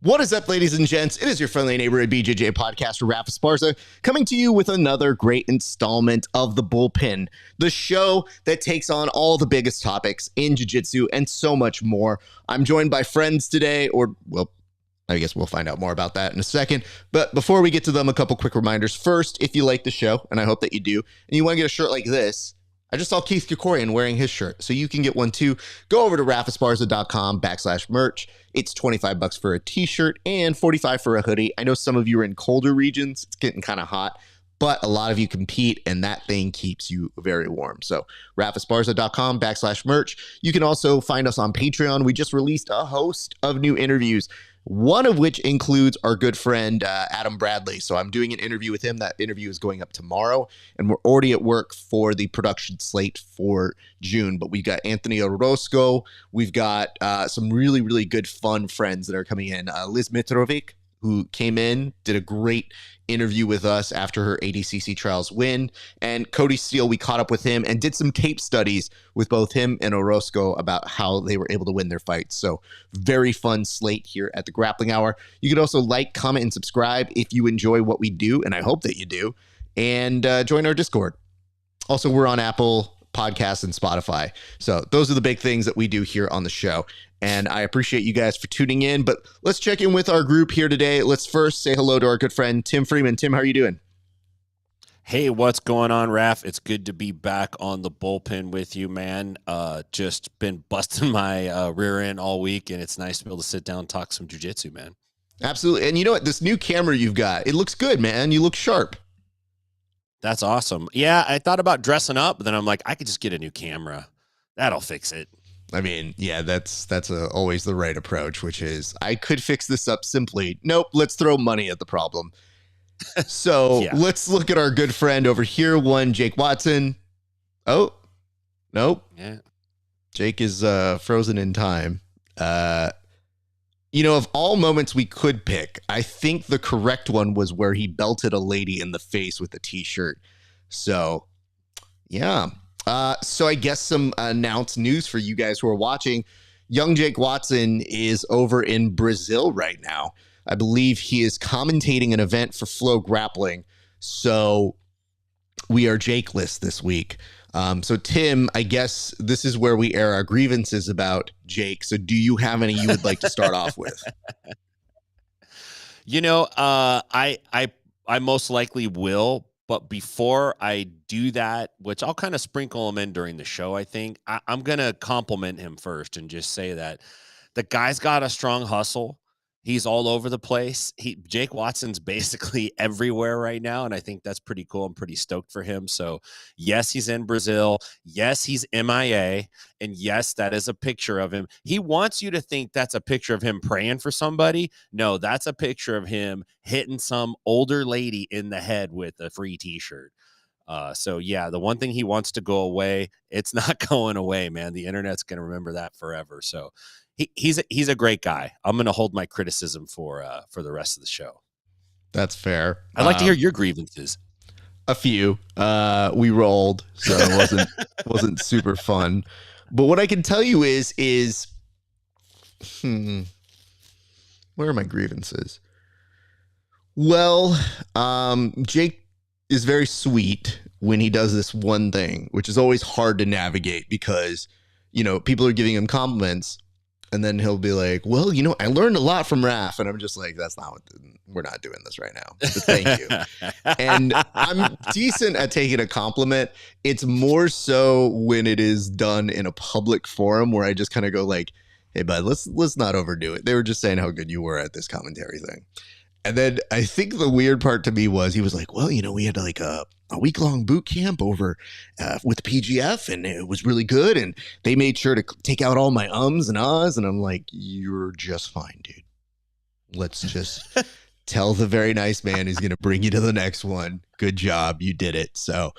What is up, ladies and gents? It is your friendly neighborhood BJJ podcaster, RAF ESPARZA, coming to you with another great installment of the Bullpen, the show that takes on all the biggest topics in jiu-jitsu and so much more. I'm joined by friends today, or, well, I guess we'll find out more about that in a second. But before we get to them, a couple quick reminders. First, if you like the show, and I hope that you do, and you want to get a shirt like this, I just saw Keith Kikorian wearing his shirt, so you can get one too. Go over to rafesparza.com/merch. It's $25 for a t-shirt and $45 for a hoodie. I know some of you are in colder regions. It's getting kind of hot, but a lot of you compete, and that thing keeps you very warm. So rafesparza.com/merch. You can also find us on Patreon. We just released a host of new interviews, one of which includes our good friend Adam Bradley. So I'm doing an interview with him. That interview is going up tomorrow, and we're already at work for the production slate for June. But we got Anthony Orozco. We've got some really, really good, fun friends that are coming in. Liz Mitrovic, who came in, did a great interview with us after her ADCC trials win. And Cody Steele, we caught up with him and did some tape studies with both him and Orozco about how they were able to win their fights. So very fun slate here at the Grappling Hour. You can also like, comment, and subscribe if you enjoy what we do, and I hope that you do, and join our Discord. Also, we're on Apple Podcasts and Spotify. So those are the big things that we do here on the show. And I appreciate you guys for tuning in, but let's check in with our group here today. Let's first say hello to our good friend, Tim Freeman. Tim, how are you doing? Hey, what's going on, Raf? It's good to be back on the Bullpen with you, man. Just been busting my rear end all week, and it's nice to be able to sit down and talk some jiu-jitsu, man. Absolutely. And you know what? This new camera you've got, it looks good, man. You look sharp. That's awesome. Yeah, I thought about dressing up, but then I'm like, I could just get a new camera. That'll fix it. I mean, yeah, that's always the right approach, which is I could fix this up simply. Nope, let's throw money at the problem. So Yeah. Let's look at our good friend over here, one Jake Watson. Oh, nope. Yeah. Jake is frozen in time. You know, of all moments we could pick, I think the correct one was where he belted a lady in the face with a t-shirt. So, yeah. So I guess some announced news for you guys who are watching. Young Jake Watson is over in Brazil right now. I believe he is commentating an event for Flow Grappling. So we are Jake-less this week. So Tim, I guess this is where we air our grievances about Jake. So do you have any you would like to start off with? You know, I most likely will. But before I do that, which I'll kind of sprinkle him in during the show, I think, I'm going to compliment him first and just say that the guy's got a strong hustle. He's all over the place. Jake Watson's basically everywhere right now, and I think that's pretty cool. I'm pretty stoked for him. So, yes, he's in Brazil. Yes, he's MIA. And yes, that is a picture of him. He wants you to think that's a picture of him praying for somebody. No, that's a picture of him hitting some older lady in the head with a free t-shirt. So, yeah, the one thing he wants to go away, it's not going away, man. The internet's going to remember that forever. So, he's a great guy. I'm going to hold my criticism for the rest of the show. That's fair. I'd like to hear your grievances. A few. We rolled, so it wasn't super fun. But what I can tell you is where are my grievances? Well, Jake is very sweet when he does this one thing, which is always hard to navigate because, you know, people are giving him compliments. And then he'll be like, well, you know, I learned a lot from Raf. And I'm just like, we're not doing this right now. But thank you. And I'm decent at taking a compliment. It's more so when it is done in a public forum where I just kind of go like, hey, bud, let's not overdo it. They were just saying how good you were at this commentary thing. And then I think the weird part to me was he was like, well, you know, we had like a week-long boot camp over with the PGF, and it was really good. And they made sure to take out all my ums and ahs. And I'm like, you're just fine, dude. Let's just tell the very nice man who's going to bring you to the next one. Good job. You did it. So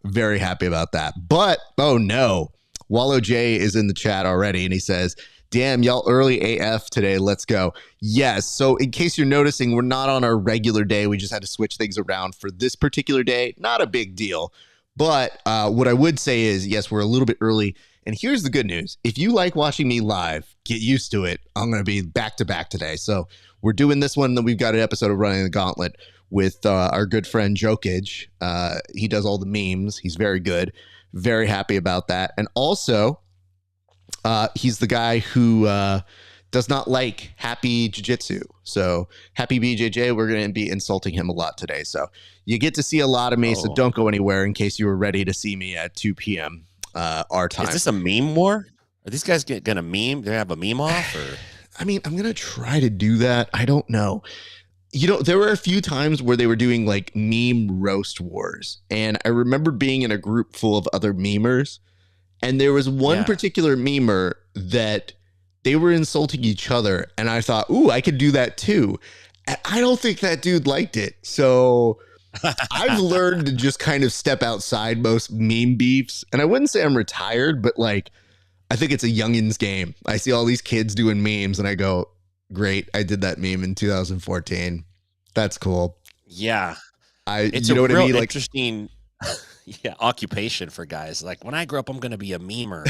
very happy about that. But, oh, no. Wallow J is in the chat already, and he says, damn, y'all early AF today. Let's go. Yes. So in case you're noticing, we're not on our regular day. We just had to switch things around for this particular day. Not a big deal. But what I would say is, yes, we're a little bit early. And here's the good news. If you like watching me live, get used to it. I'm going to be back to back today. So we're doing this one. Then we've got an episode of Running the Gauntlet with our good friend Jokic. He does all the memes. He's very good. Very happy about that. And also, he's the guy who does not like Happy Jiu-Jitsu. So Happy BJJ, we're going to be insulting him a lot today. So you get to see a lot of me. So don't go anywhere in case you were ready to see me at 2 p.m. Our time. Is this a meme war? Are these guys going to meme? Do they have a meme off? Or? I mean, I'm going to try to do that. I don't know. You know, there were a few times where they were doing like meme roast wars. And I remember being in a group full of other memers. And there was one particular memer that they were insulting each other. And I thought, ooh, I could do that too. And I don't think that dude liked it. So I've learned to just kind of step outside most meme beefs. And I wouldn't say I'm retired, but like, I think it's a youngin's game. I see all these kids doing memes and I go, great. I did that meme in 2014. That's cool. Yeah. It's you know what I mean? Like, interesting occupation for guys. Like when I grow up, I'm going to be a memer.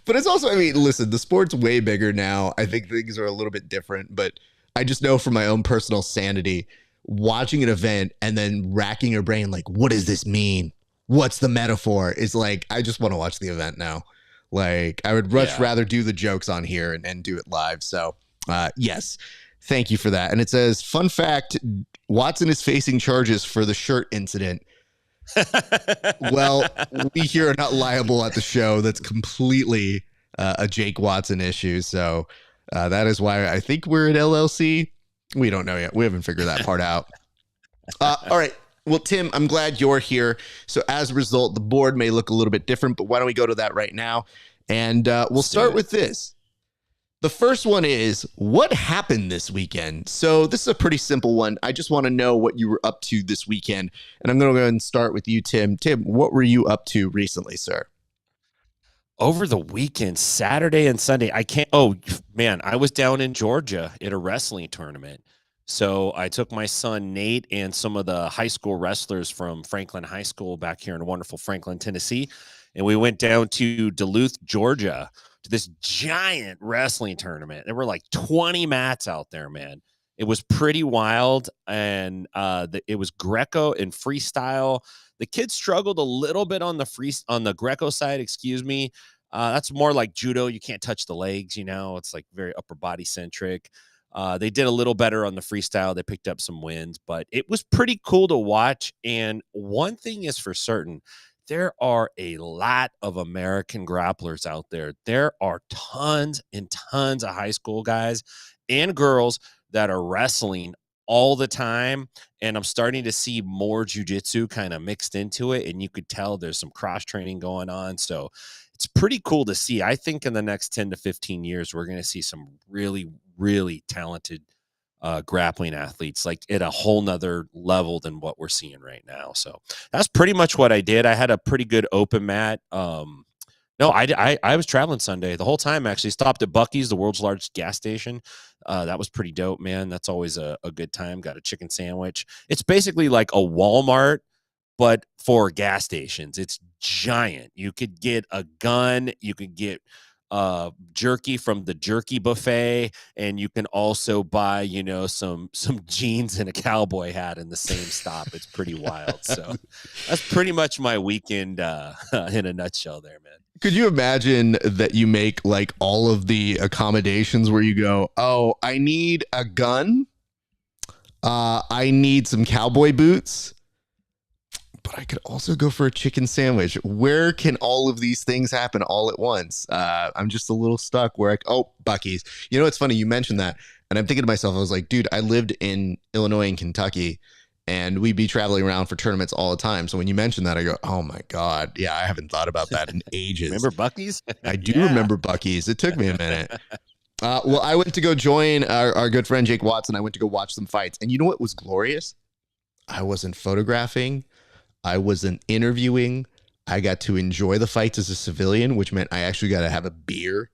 But it's also, I mean, listen, the sport's way bigger now. I think things are a little bit different, but I just know from my own personal sanity, watching an event and then racking your brain, like, what does this mean? What's the metaphor? Is like, I just want to watch the event now. Like, I would much rather do the jokes on here and do it live. So, yes, thank you for that. And it says, fun fact, Watson is facing charges for the shirt incident. Well, we here are not liable at the show. That's completely a Jake Watson issue. So that is why I think we're at LLC. We don't know yet. We haven't figured that part out. All right. Well, Tim, I'm glad you're here. So as a result, the board may look a little bit different, but why don't we go to that right now? And we'll start with this. The first one is, what happened this weekend? So this is a pretty simple one. I just want to know what you were up to this weekend. And I'm going to go ahead and start with you, Tim. Tim, what were you up to recently, sir? Over the weekend, Saturday and Sunday, I was down in Georgia at a wrestling tournament. So I took my son, Nate, and some of the high school wrestlers from Franklin High School back here in wonderful Franklin, Tennessee. And we went down to Duluth, Georgia, to this giant wrestling tournament. There were like 20 mats out there, man. It was pretty wild. And it was Greco and freestyle. The kids struggled a little bit on the Greco side, excuse me. That's more like judo. You can't touch the legs, you know. It's like very upper body centric. They did a little better on the freestyle. They picked up some wins, but it was pretty cool to watch. And one thing is for certain, there are a lot of American grapplers out there. There are tons and tons of high school guys and girls that are wrestling all the time. And I'm starting to see more jiu-jitsu kind of mixed into it. And you could tell there's some cross training going on. So it's pretty cool to see. I think in the next 10 to 15 years, we're going to see some really, really talented grappling athletes, like at a whole nother level than what we're seeing right now. So that's pretty much what I did. I had a pretty good open mat. No, I was traveling Sunday the whole time. Actually stopped at Buc-ee's, the world's largest gas station. That was pretty dope, man. That's always a good time. Got a chicken sandwich. It's basically like a Walmart, but for gas stations. It's giant. You could get a gun. You could get jerky from the jerky buffet, and you can also buy, you know, some jeans and a cowboy hat in the same stop. It's pretty wild. So that's pretty much my weekend in a nutshell there, man. Could you imagine that you make like all of the accommodations where you go, oh, I need a gun. I need some cowboy boots, but I could also go for a chicken sandwich. Where can all of these things happen all at once? I'm just a little stuck where Buc-ee's. You know, it's funny you mentioned that. And I'm thinking to myself, I was like, dude, I lived in Illinois and Kentucky, and we'd be traveling around for tournaments all the time. So when you mentioned that, I go, oh my God. Yeah, I haven't thought about that in ages. Remember Buc-ee's? I do remember Buc-ee's. It took me a minute. Well, I went to go join our good friend Jake Watson. I went to go watch some fights. And you know what was glorious? I wasn't photographing. I wasn't interviewing. I got to enjoy the fights as a civilian, which meant I actually got to have a beer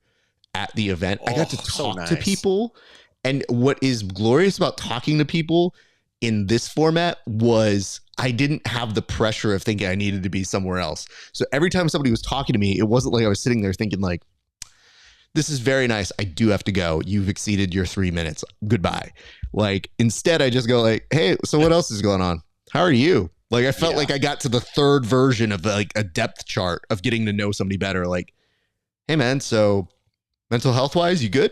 at the event. I got to talk to people. And what is glorious about talking to people in this format was I didn't have the pressure of thinking I needed to be somewhere else. So every time somebody was talking to me, it wasn't like I was sitting there thinking like, this is very nice. I do have to go. You've exceeded your 3 minutes. Goodbye. Like, instead, I just go like, hey, so what else is going on? How are you? Like, I felt like I got to the third version of like a depth chart of getting to know somebody better. Like, hey, man, so mental health wise, you good?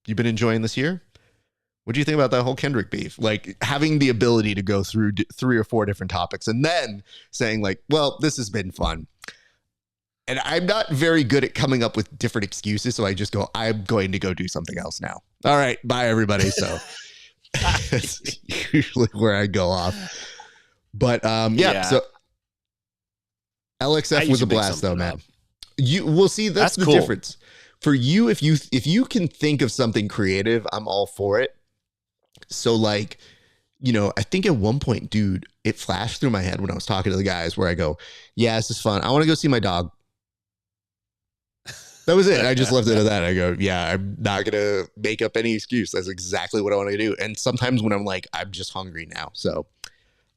You been enjoying this year? What do you think about that whole Kendrick beef? Like, having the ability to go through 3 or 4 different topics and then saying like, well, this has been fun. And I'm not very good at coming up with different excuses. So I just go, I'm going to go do something else now. All right. Bye, everybody. So that's usually where I go off. But so LXF was a blast though, man. We'll see. That's the difference. For you, if you can think of something creative, I'm all for it. So like, you know, I think at one point, dude, it flashed through my head when I was talking to the guys where I go, yeah, this is fun. I want to go see my dog. That was it. I just left it at that. I go, yeah, I'm not going to make up any excuse. That's exactly what I want to do. And sometimes when I'm like, I'm just hungry now, so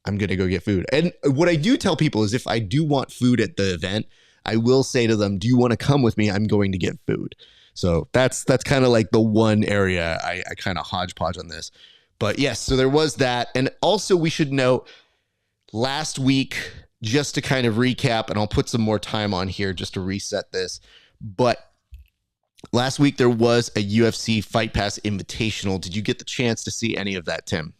I'm going to go get food. And what I do tell people is if I do want food at the event, I will say to them, do you want to come with me? I'm going to get food. So that's kind of like the one area I kind of hodgepodge on this. But yes, so there was that. And also we should note last week, just to kind of recap, and I'll put some more time on here just to reset this. But last week there was a UFC Fight Pass Invitational. Did you get the chance to see any of that, Tim?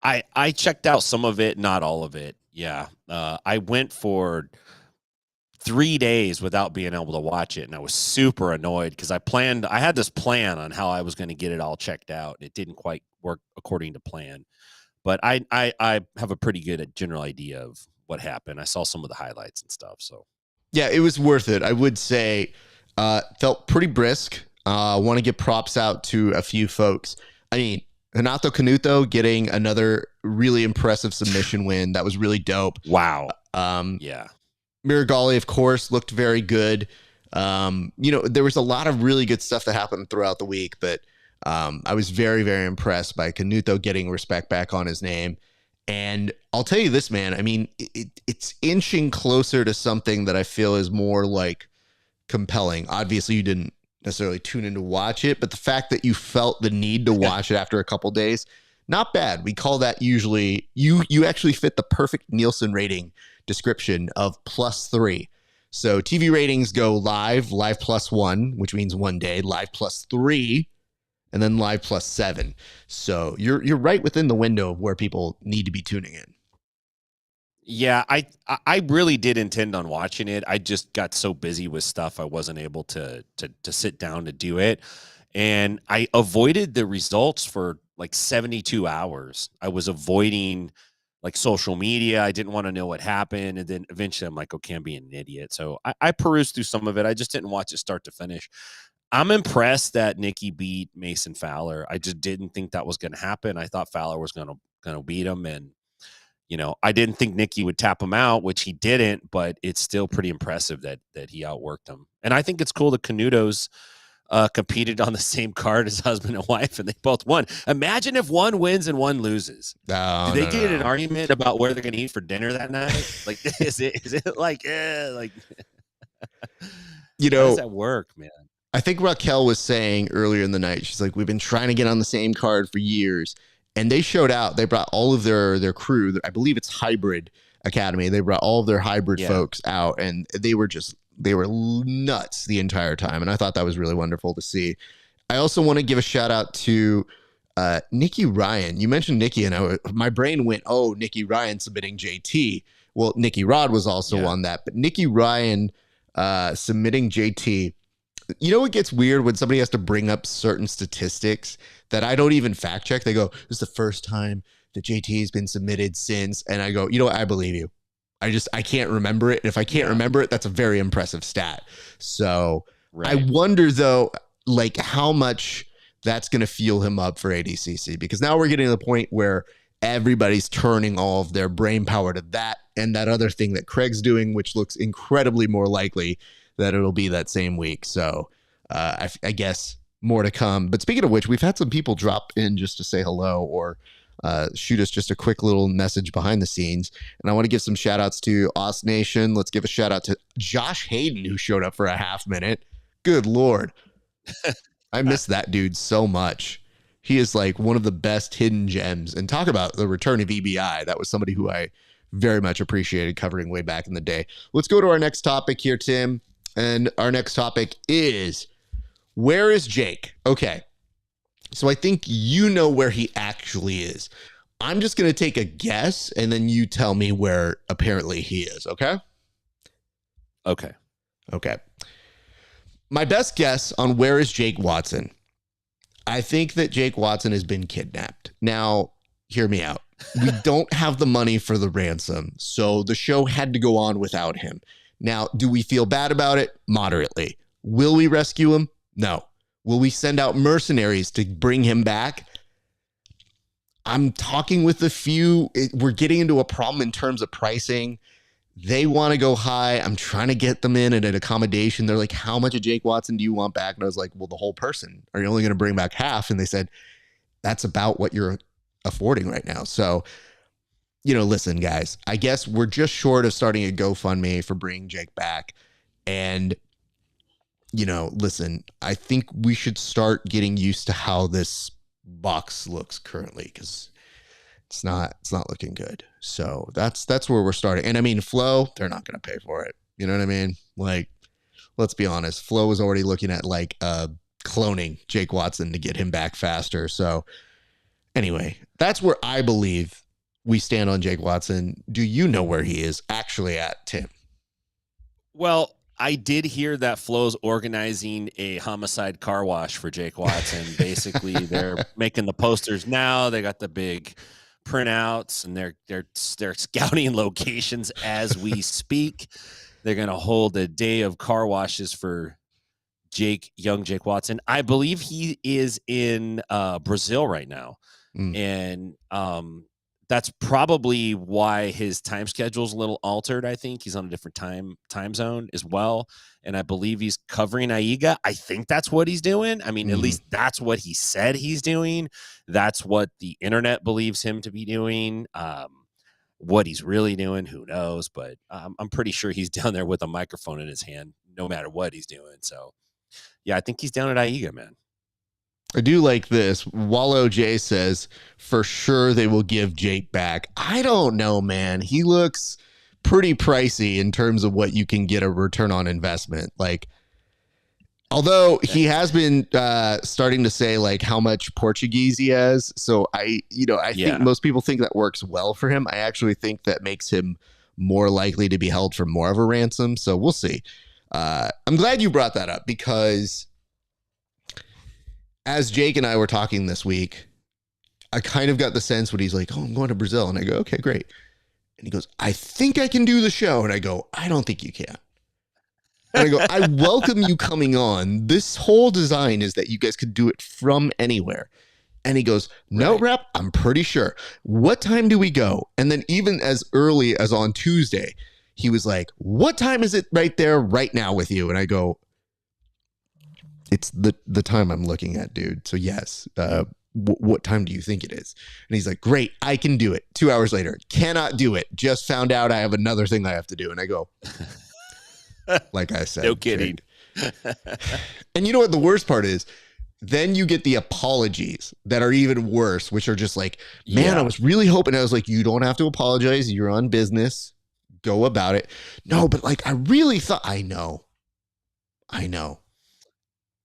I checked out some of it, not all of it. Yeah. I went for 3 days without being able to watch it. And I was super annoyed because I had this plan on how I was going to get it all checked out. It didn't quite work according to plan, but I have a pretty good general idea of what happened. I saw some of the highlights and stuff. So yeah, it was worth it. I would say felt pretty brisk. Want to give props out to a few folks. I mean, Renato Canuto getting another really impressive submission win. That was really dope. Wow. Yeah. Miragali, of course, looked very good. You know, there was a lot of really good stuff that happened throughout the week, but I was very, very impressed by Canuto getting respect back on his name. And I'll tell you this, man, I mean, it's inching closer to something that I feel is more like compelling. Obviously, you didn't necessarily tune in to watch it, but the fact that you felt the need to watch it after a couple days, not bad. We call that usually, you actually fit the perfect Nielsen rating description of +3. So TV ratings go live +1, which means 1 day, live +3, and then live +7. So you're right within the window of where people need to be tuning in. Yeah, I really did intend on watching it. I just got so busy with stuff I wasn't able to sit down to do it. And I avoided the results for like 72 hours. I was avoiding like social media. I didn't want to know what happened. And then eventually I'm like, okay, I'm being an idiot. So I perused through some of it. I just didn't watch it start to finish. I'm impressed that Nikki beat Mason Fowler. I just didn't think that was going to happen. I thought Fowler was going to beat him. And, you know, I didn't think Nikki would tap him out, which he didn't, but it's still pretty impressive that he outworked him. And I think it's cool that Canuto's competed on the same card as husband and wife, and they both won. Imagine if one wins and one loses. No, Did they get in an argument about where they're going to eat for dinner that night? Like, is it like, you know, how does that work, man? I think Raquel was saying earlier in the night, she's like, we've been trying to get on the same card for years. And they showed out. They brought all of their crew. I believe it's Hybrid Academy. They brought all of their hybrid folks out, and they were nuts the entire time. And I thought that was really wonderful to see. I also want to give a shout out to Nikki Ryan. You mentioned Nikki, and my brain went, oh, Nikki Ryan submitting JT. Well, Nikki Rod was also on that, but Nikki Ryan submitting JT. You know what gets weird when somebody has to bring up certain statistics that I don't even fact check? They go, this is the first time that JT has been submitted since. And I go, you know what? I believe you. I can't remember it. And if I can't remember it, that's a very impressive stat. So I wonder, though, like how much that's going to fuel him up for ADCC, because now we're getting to the point where everybody's turning all of their brain power to that and that other thing that Craig's doing, which looks incredibly more likely that it'll be that same week. So I guess more to come. But speaking of which, we've had some people drop in just to say hello or shoot us just a quick little message behind the scenes. And I want to give some shout outs to Os Nation. Let's give a shout out to Josh Hayden, who showed up for a half minute. Good Lord. I miss that dude so much. He is like one of the best hidden gems. And talk about the return of EBI. That was somebody who I very much appreciated covering way back in the day. Let's go to our next topic here, Tim. And our next topic is, where is Jake? Okay. So I think you know where he actually is. I'm just going to take a guess, and then you tell me where apparently he is, okay? Okay. Okay. My best guess on where is Jake Watson. I think that Jake Watson has been kidnapped. Now, hear me out. We don't have the money for the ransom, so the show had to go on without him. Now, do we feel bad about it? Moderately. Will we rescue him? No. Will we send out mercenaries to bring him back? I'm talking with a few. We're getting into a problem in terms of pricing. They want to go high. I'm trying to get them in at an accommodation. They're like, how much of Jake Watson do you want back? And I was like, well, the whole person. Are you only going to bring back half? And they said, that's about what you're affording right now. So, listen, guys, I guess we're just short of starting a GoFundMe for bringing Jake back. And listen, I think we should start getting used to how this box looks currently, because it's not looking good. So that's where we're starting. And I mean, Flo, they're not going to pay for it. You know what I mean? Like, let's be honest. Flo was already looking at like cloning Jake Watson to get him back faster. So anyway, that's where I believe we stand on Jake Watson. Do you know where he is actually at, Tim? Well, I did hear that Flo's organizing a homicide car wash for Jake Watson. Basically, they're making the posters now. They got the big printouts, and they're scouting locations as we speak. They're going to hold a day of car washes for young Jake Watson. I believe he is in Brazil right now, and that's probably why his time schedule is a little altered. I think he's on a different time zone as well. And I believe he's covering AIGA. I think that's what he's doing. I mean, at least that's what he said he's doing. That's what the internet believes him to be doing. What he's really doing, who knows? But I'm pretty sure he's down there with a microphone in his hand, no matter what he's doing. So, yeah, I think he's down at AIGA, man. I do like this. Wallow J says, for sure they will give Jake back. I don't know, man. He looks pretty pricey in terms of what you can get a return on investment. Like, although he has been starting to say like how much Portuguese he has. So I think most people think that works well for him. I actually think that makes him more likely to be held for more of a ransom. So we'll see. I'm glad you brought that up, because as Jake and I were talking this week, I kind of got the sense when he's like, oh, I'm going to Brazil. And I go, okay, great. And he goes, I think I can do the show. And I go, I don't think you can. And I go, I welcome you coming on. This whole design is that you guys could do it from anywhere. And he goes, no, Rep, I'm pretty sure. What time do we go? And then even as early as on Tuesday, he was like, what time is it right there right now with you? And I go, it's the time I'm looking at, dude. So yes, what time do you think it is? And he's like, great, I can do it. 2 hours later, cannot do it. Just found out I have another thing I have to do. And I go, like I said. No kidding. And you know what the worst part is? Then you get the apologies that are even worse, which are just like, man, I was really hoping. I was like, you don't have to apologize. You're on business. Go about it. No, but like, I really thought, I know.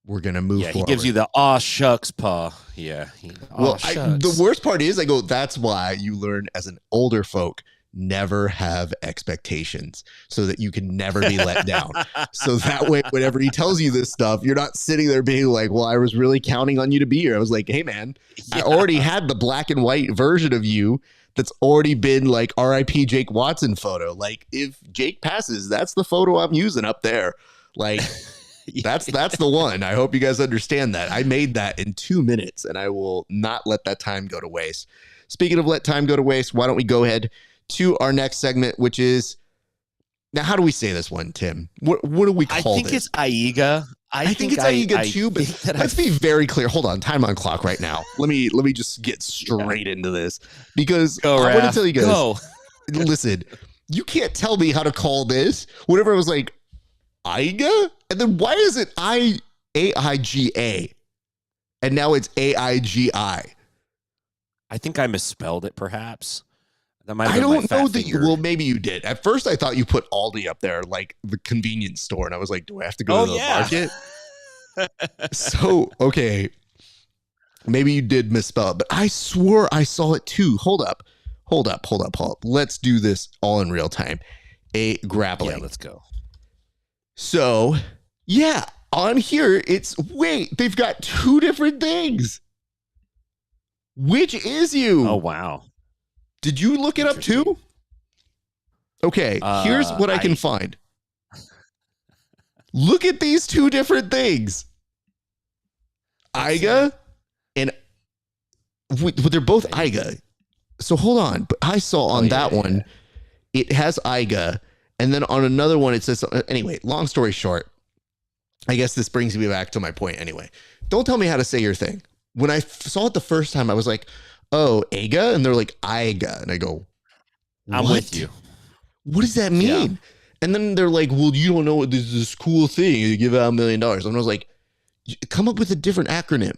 We're going to move forward. He gives you the aw shucks paw. Yeah. The worst part is, I go, that's why you learn as an older folk, never have expectations so that you can never be let down. So that way, whenever he tells you this stuff, you're not sitting there being like, well, I was really counting on you to be here. I was like, hey, man, I already had the black and white version of you that's already been like RIP Jake Watson photo. Like, if Jake passes, that's the photo I'm using up there. Like, that's the one. I hope you guys understand that. I made that in 2 minutes, and I will not let that time go to waste. Speaking of let time go to waste, why don't we go ahead to our next segment, which is, now how do we say this one, Tim? What do we call it? I think it's AIGA. I think it's AIGA too, but think that let's be very clear. Hold on, time on clock right now. Let me just get straight into this because Go, I want to Raph. tell you guys. Go. Listen, you can't tell me how to call this. Whenever I was like AIGA, and then why is it AIGA, and now it's AIGI? I think I misspelled it, perhaps. That might have I been my don't fat know that. finger. Well, maybe you did. At first, I thought you put Aldi up there, like the convenience store, and I was like, "Do I have to go to the market?" So, okay, maybe you did misspell it, but I swore I saw it too. Hold up. Let's do this all in real time. A grappling. Yeah, let's go. So, yeah, on here, they've got two different things. Which is you? Oh, wow. Did you look it up too? Okay, here's what I can find. Look at these two different things. AIGA and they're both AIGA. So hold on, but I saw on that one, it has AIGA, and then on another one it says, anyway, long story short, I guess this brings me back to my point anyway. Don't tell me how to say your thing. When I saw it the first time, I was like, oh, AIGA? And they're like, AIGA. And I go, what? I'm with you. What does that mean? Yeah. And then they're like, well, you don't know what this cool thing. You give out $1 million. And I was like, come up with a different acronym.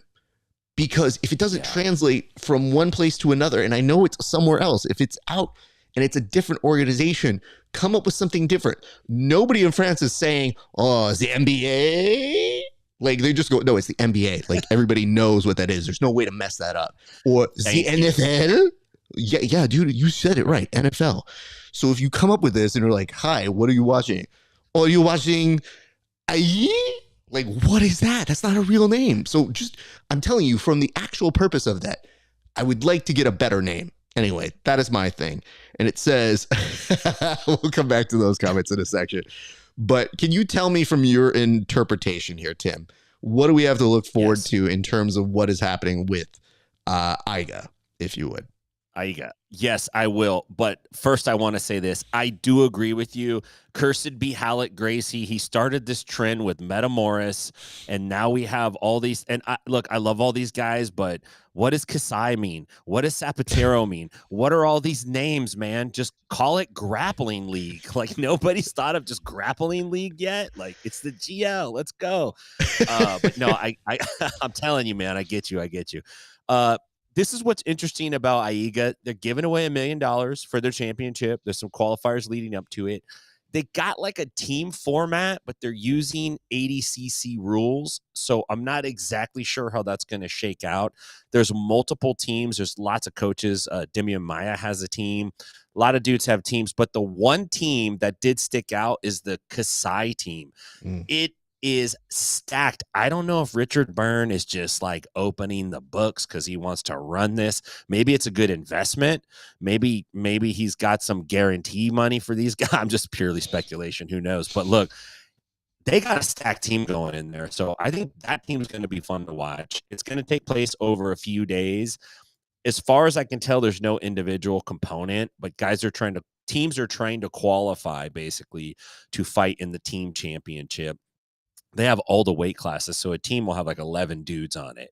Because if it doesn't translate from one place to another, and I know it's somewhere else, if it's out and it's a different organization, come up with something different. Nobody in France is saying, oh, it's the NBA. Like they just go, no, it's the NBA. Like everybody knows what that is. There's no way to mess that up. Or the NFL. Yeah, dude, you said it right. NFL. So if you come up with this and you're like, hi, what are you watching? Oh, you're watching AIGI? Like, what is that? That's not a real name. So I'm telling you, from the actual purpose of that, I would like to get a better name. Anyway, that is my thing. And it says, we'll come back to those comments in a section. But can you tell me from your interpretation here, Tim, what do we have to look forward to in terms of what is happening with AIGA, if you would? AIGA. Yes, I will. But first, I want to say this. I do agree with you. Cursed be Halleck Gracie. He started this trend with Meta Morris, and now we have all these. And look, I love all these guys, but what does Kasai mean? What does Zapatero mean? What are all these names, man? Just call it Grappling League. Like nobody's thought of just Grappling League yet. Like it's the GL. Let's go. But no, I'm telling you, man. I get you. This is what's interesting about AIGA. They're giving away $1 million for their championship. There's some qualifiers leading up to it. They got like a team format, but they're using 80cc rules. So I'm not exactly sure how that's going to shake out. There's multiple teams. There's lots of coaches. Demian Maya has a team. A lot of dudes have teams. But the one team that did stick out is the Kasai team. It is stacked. I don't know if Richard Byrne is just like opening the books because he wants to run this. Maybe it's a good investment. Maybe he's got some guarantee money for these guys. I'm just purely speculation. Who knows? But look, they got a stacked team going in there. So I think that team is going to be fun to watch. It's going to take place over a few days. As far as I can tell, there's no individual component, but teams are trying to qualify basically to fight in the team championship. They have all the weight classes. So a team will have like 11 dudes on it.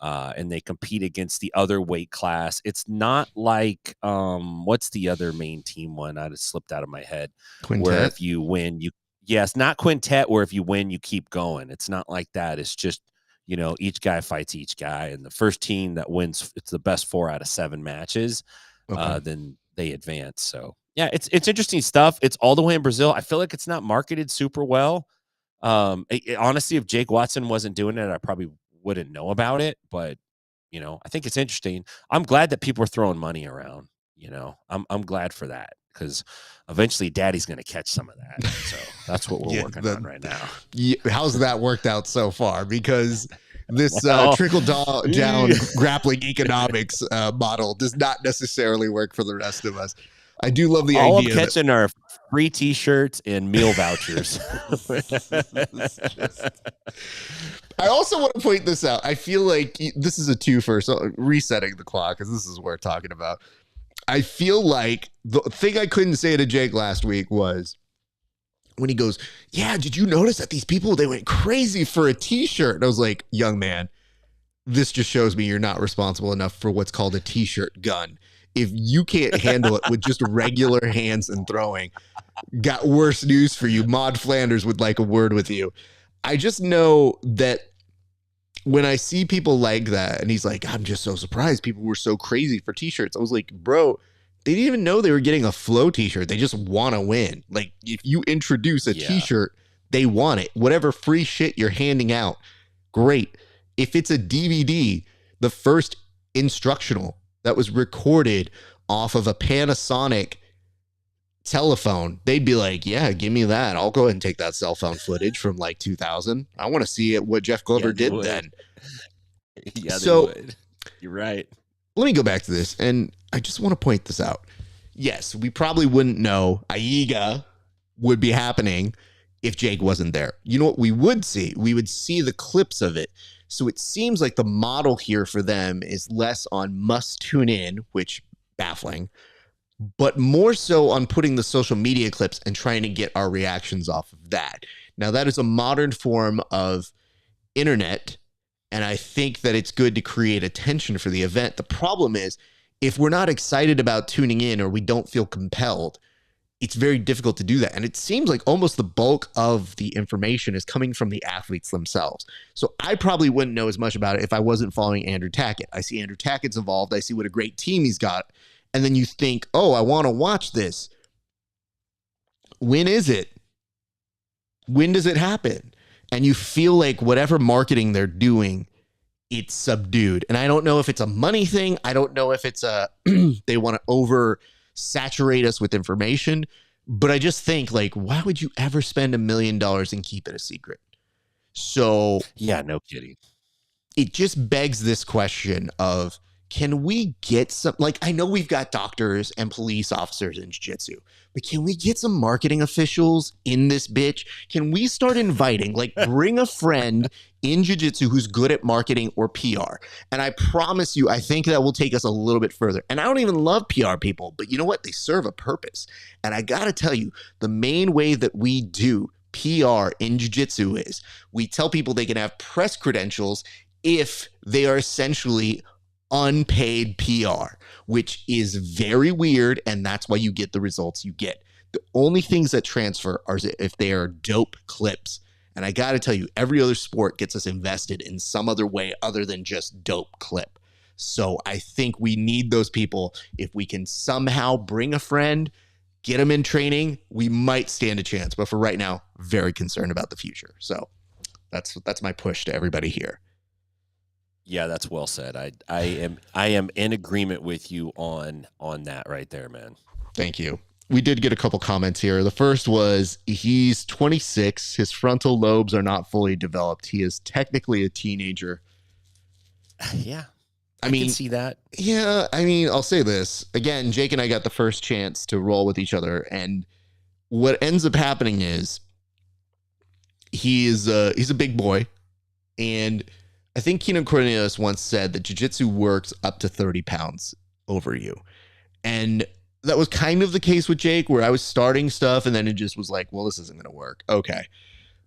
And they compete against the other weight class. It's not like, what's the other main team one? I just slipped out of my head. Quintet? Where if you win, yes, not quintet, where if you win, you keep going. It's not like that. It's just, each guy fights each guy. And the first team that wins, it's the best 4 out of 7 matches. Then they advance. So yeah, it's interesting stuff. It's all the way in Brazil. I feel like it's not marketed super well. Honestly, if Jake Watson wasn't doing it, I probably wouldn't know about it, but I think it's interesting. I'm glad that people are throwing money around, I'm glad for that because eventually daddy's going to catch some of that. So that's what we're working on right now. How's that worked out so far? Because this trickle down grappling economics model does not necessarily work for the rest of us. I do love the all idea. I'm catching are free T-shirts and meal vouchers. I also want to point this out. I feel like this is a twofer, so resetting the clock because this is what we're talking about. I feel like the thing I couldn't say to Jake last week was, when he goes, yeah, did you notice that these people, they went crazy for a t-shirt? And I was like, young man, this just shows me you're not responsible enough for what's called a t-shirt gun. If you can't handle it with just regular hands and throwing, got worse news for you. Maud Flanders would like a word with you. I just know that when I see people like that, and he's like, I'm just so surprised people were so crazy for t-shirts. I was like, bro, they didn't even know they were getting a Flow t-shirt. They just want to win. Like, if you introduce a t-shirt, they want it. Whatever free shit you're handing out, great. If it's a DVD, the first instructional that was recorded off of a Panasonic telephone, they'd be like, yeah, give me that. I'll go ahead and take that cell phone footage from like 2000. I want to see what Jeff Glover did then. Yeah, so, they would. You're right. Let me go back to this, and I just want to point this out. Yes, we probably wouldn't know AIGA would be happening if Jake wasn't there. You know what we would see? We would see the clips of it. So it seems like the model here for them is less on must tune in, which baffling, but more so on putting the social media clips and trying to get our reactions off of that. Now, that is a modern form of internet, and I think that it's good to create attention for the event. The problem is, if we're not excited about tuning in or we don't feel compelled, it's very difficult to do that. And it seems like almost the bulk of the information is coming from the athletes themselves. So I probably wouldn't know as much about it if I wasn't following Andrew Tackett. I see Andrew Tackett's involved. I see what a great team he's got. And then you think, oh, I want to watch this. When is it? When does it happen? And you feel like whatever marketing they're doing, it's subdued. And I don't know if it's a money thing. I don't know if it's a they want to oversaturate us with information. But I just think, like, why would you ever spend $1 million and keep it a secret? So yeah, no kidding. It just begs this question of, can we get some, like, I know we've got doctors and police officers in jiu-jitsu, but can we get some marketing officials in this bitch? Can we start inviting, like, bring a friend in jiu-jitsu who's good at marketing or PR? And I promise you, I think that will take us a little bit further. And I don't even love PR people, but you know what? They serve a purpose. And I got to tell you, the main way that we do PR in jiu-jitsu is we tell people they can have press credentials if they are essentially unpaid PR, which is very weird, and that's why you get the results you get. The only things that transfer are if they are dope clips. And I got to tell you, every other sport gets us invested in some other way other than just dope clip. So I think we need those people. If we can somehow bring a friend, get them in training, we might stand a chance. But for right now, very concerned about the future. So that's my push to everybody here. Yeah, that's well said. I am in agreement with you on that right there, man. Thank you. We did get a couple comments here. The first was, he's 26. His frontal lobes are not fully developed. He is technically a teenager. Yeah. I mean, can see that. Yeah. I mean, I'll say this again. Jake and I got the first chance to roll with each other. And what ends up happening is he's a big boy. And I think Keenan Cornelius once said that jiu-jitsu works up to 30 pounds over you. And that was kind of the case with Jake, where I was starting stuff and then it just was like, well, this isn't going to work. Okay.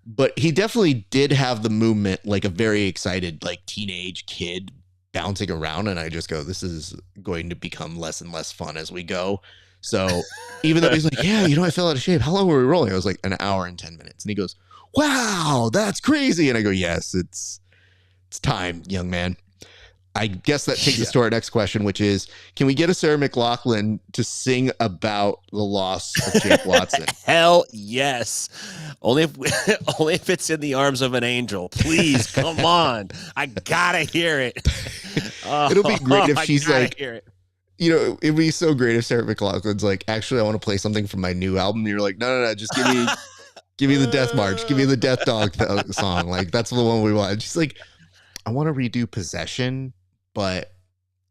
But he definitely did have the movement, like a very excited, like, teenage kid bouncing around. And I just go, this is going to become less and less fun as we go. So even though he's like, yeah, I fell out of shape. How long were we rolling? I was like, an hour and 10 minutes. And he goes, wow, that's crazy. And I go, yes, it's time, young man. I guess that takes us to our next question, which is, can we get a Sarah McLachlan to sing about the loss of Jake Watson? Hell yes. Only if it's in the arms of an angel. Please, come on. I gotta hear it. It'll be great if she's like, it'd be so great if Sarah McLachlan's like, actually, I want to play something from my new album. And you're like, no, just give me the Death March. Give me the Death Dog song. Like, that's the one we want. She's like, I want to redo Possession, but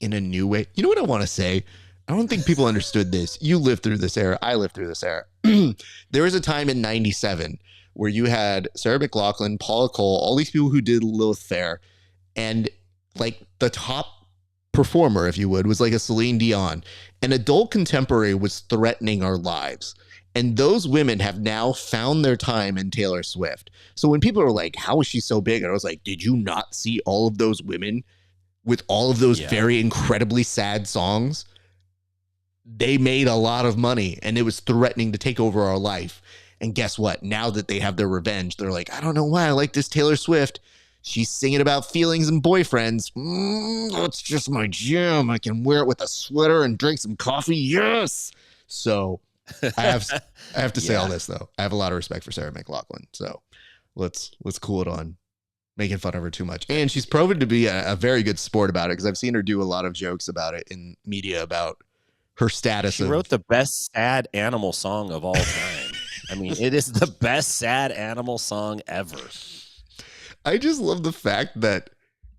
in a new way. You know what I want to say? I don't think people understood this. You lived through this era. I lived through this era. There was a time in 97 where you had Sarah McLachlan, Paula Cole, all these people who did Lilith Fair. And like the top performer, if you would, was like a Celine Dion. An adult contemporary was threatening our lives. And those women have now found their time in Taylor Swift. So when people are like, how is she so big? And I was like, did you not see all of those women with all of those very incredibly sad songs? They made a lot of money and it was threatening to take over our life. And guess what? Now that they have their revenge, they're like, I don't know why I like this Taylor Swift. She's singing about feelings and boyfriends. That's just my jam. I can wear it with a sweater and drink some coffee. Yes. So I have to say all this though. I have a lot of respect for Sarah McLachlan. So let's cool it on making fun of her too much. And she's proven to be a very good sport about it because I've seen her do a lot of jokes about it in media about her status. She wrote the best sad animal song of all time. I mean, it is the best sad animal song ever. I just love the fact that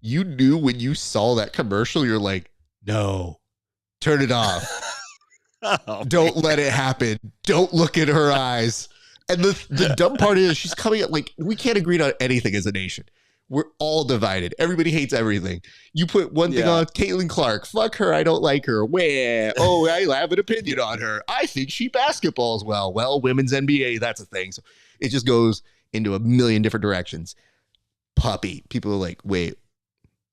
you knew when you saw that commercial, you're like, no, turn it off. Don't let it happen. Don't look in her eyes. And the dumb part is she's coming at like, we can't agree on anything as a nation. We're all divided. Everybody hates everything. You put one thing on Caitlin Clark. Fuck her. I don't like her. Where? Oh, I have an opinion on her. I think she basketballs well. Well, women's NBA, that's a thing. So it just goes into a million different directions. Puppy. People are like, wait,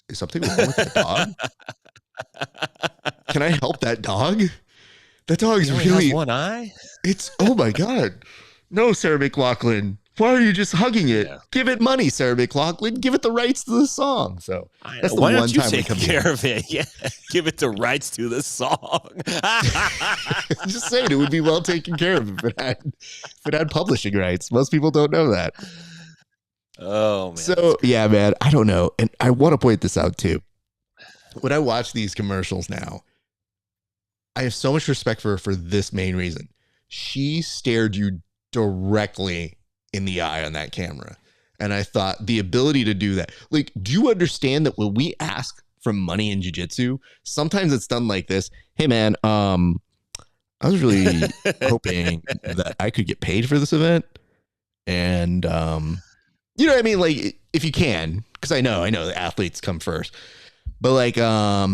is something wrong with the dog? Can I help that dog? That dog is really has one eye. It's, oh my God. No, Sarah McLachlan. Why are you just hugging it? Yeah. Give it money, Sarah McLachlan. Give it the rights to the song. So that's the one time we come care of it. Yeah, give it the rights to the song. Just saying, it would be well taken care of if it had publishing rights. Most people don't know that. Oh man. So yeah, man, I don't know, and I want to point this out too. When I watch these commercials now, I have so much respect for her for this main reason. She stared you directly in the eye on that camera. And I thought the ability to do that, like, do you understand that when we ask for money in jiu-jitsu, sometimes it's done like this? Hey man, I was really hoping that I could get paid for this event. And, you know what I mean? Like if you can, because I know the athletes come first, but like, Sarah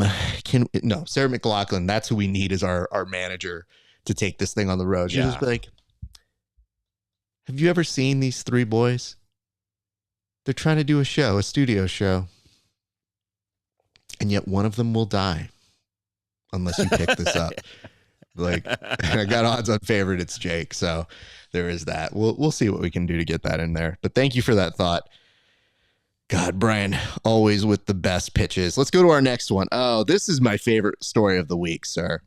McLachlan, that's who we need as our manager to take this thing on the road. She'll just be like, have you ever seen these three boys? They're trying to do a studio show. And yet one of them will die unless you pick this up. Like, I got odds on favorite. It's Jake. So there is that. We'll see what we can do to get that in there. But thank you for that thought. God, Brian, always with the best pitches. Let's go to our next one. Oh, this is my favorite story of the week, sir.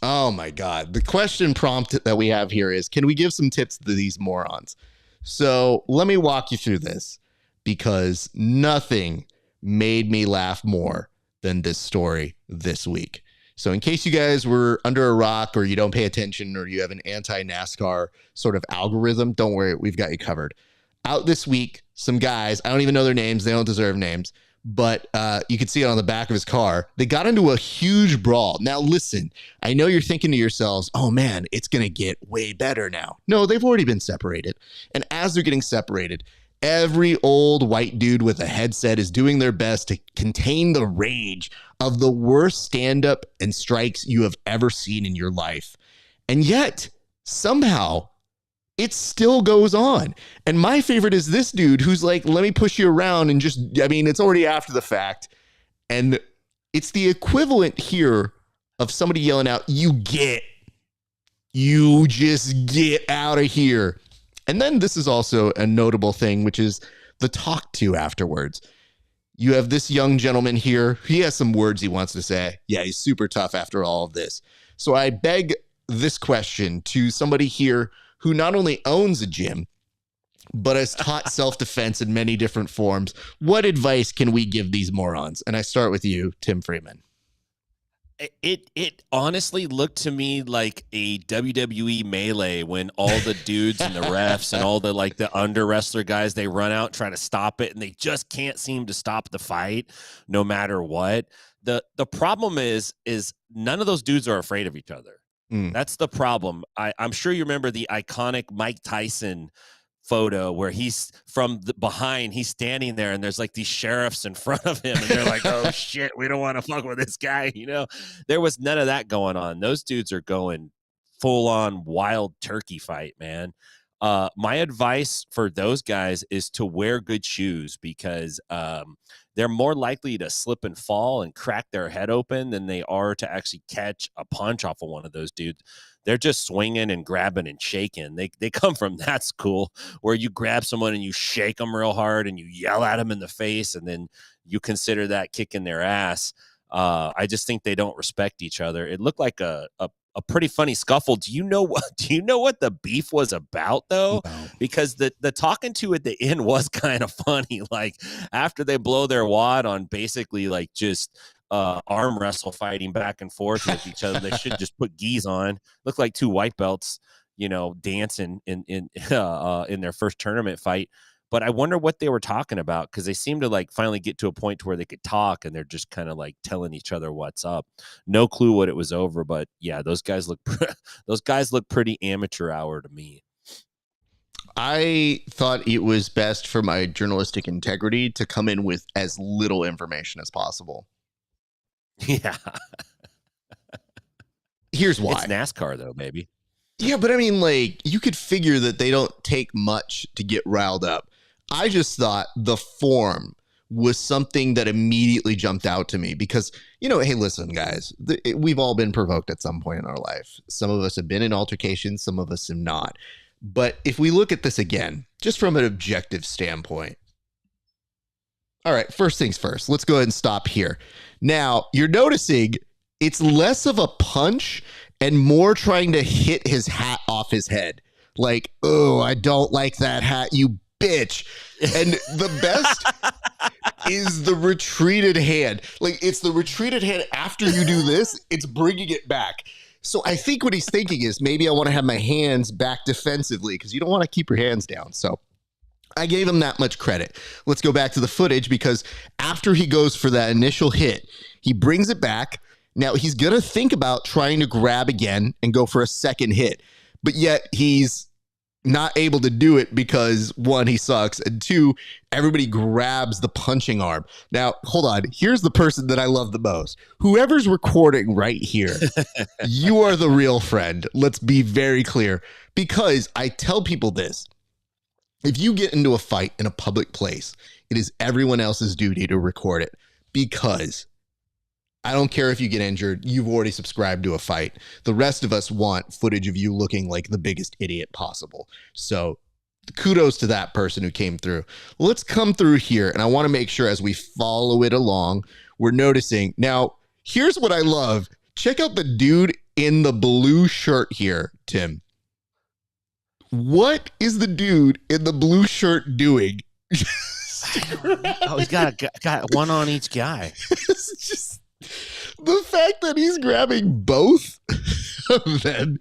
Oh my God. The question prompt that we have here is, can we give some tips to these morons? So let me walk you through this because nothing made me laugh more than this story this week. So in case you guys were under a rock or you don't pay attention or you have an anti-NASCAR sort of algorithm, don't worry, we've got you covered. Out this week, some guys, I don't even know their names, they don't deserve names, but you can see it on the back of his car. They got into a huge brawl. Now, listen, I know you're thinking to yourselves, oh man, it's going to get way better now. No, they've already been separated. And as they're getting separated, every old white dude with a headset is doing their best to contain the rage of the worst stand-up and strikes you have ever seen in your life. And yet, somehow, it still goes on. And my favorite is this dude who's like, let me push you around and just, I mean, it's already after the fact. And it's the equivalent here of somebody yelling out, you just get out of here. And then this is also a notable thing, which is the talk to afterwards. You have this young gentleman here. He has some words he wants to say. Yeah, he's super tough after all of this. So I beg this question to somebody here who not only owns a gym, but has taught self-defense in many different forms. What advice can we give these morons? And I start with you, Tim Freeman. It honestly looked to me like a WWE melee when all the dudes and the refs and all the like the under wrestler guys, they run out trying to stop it and they just can't seem to stop the fight no matter what. The problem is none of those dudes are afraid of each other. That's the problem. I'm sure you remember the iconic Mike Tyson photo where he's from behind, he's standing there and there's like these sheriffs in front of him and they're like, oh shit, we don't want to fuck with this guy. You know, there was none of that going on. Those dudes are going full on wild turkey fight, man. My advice for those guys is to wear good shoes because they're more likely to slip and fall and crack their head open than they are to actually catch a punch off of one of those dudes. They're just swinging and grabbing and shaking. They come from that school where you grab someone and you shake them real hard and you yell at them in the face, and then you consider that kicking their ass. I just think they don't respect each other. It looked like a pretty funny scuffle. Do you know what the beef was about though? Because the talking to at the end was kind of funny. Like after they blow their wad on basically like just arm wrestle fighting back and forth with each other. They should just put gis on. Look like two white belts, dancing in their first tournament fight. But I wonder what they were talking about, because they seem to like finally get to a point where they could talk, and they're just kind of like telling each other what's up. No clue what it was over, but yeah, those guys look pretty amateur hour to me. I thought it was best for my journalistic integrity to come in with as little information as possible. Yeah. Here's why. It's NASCAR though, baby. Yeah, but I mean, like, you could figure that they don't take much to get riled up. I just thought the form was something that immediately jumped out to me because, hey, listen, guys, we've all been provoked at some point in our life. Some of us have been in altercations, some of us have not. But if we look at this again, just from an objective standpoint, all right, first things first, let's go ahead and stop here. Now, you're noticing it's less of a punch and more trying to hit his hat off his head. Like, oh, I don't like that hat, you bitch. And the best is the retreated hand. Like, it's the retreated hand after you do this, it's bringing it back. So I think what he's thinking is maybe I want to have my hands back defensively because you don't want to keep your hands down. So I gave him that much credit. Let's go back to the footage because after he goes for that initial hit, he brings it back. Now he's going to think about trying to grab again and go for a second hit, but yet he's not able to do it because one, he sucks, and two, everybody grabs the punching arm. Now, hold on. Here's the person that I love the most. Whoever's recording right here, you are the real friend. Let's be very clear, because I tell people this. If you get into a fight in a public place, it is everyone else's duty to record it, because I don't care if you get injured. You've already subscribed to a fight. The rest of us want footage of you looking like the biggest idiot possible. So kudos to that person who came through. Let's come through here. And I want to make sure as we follow it along, we're noticing. Now, here's what I love. Check out the dude in the blue shirt here, Tim. What is the dude in the blue shirt doing? Oh, he's got one on each guy. It's just the fact that he's grabbing both of them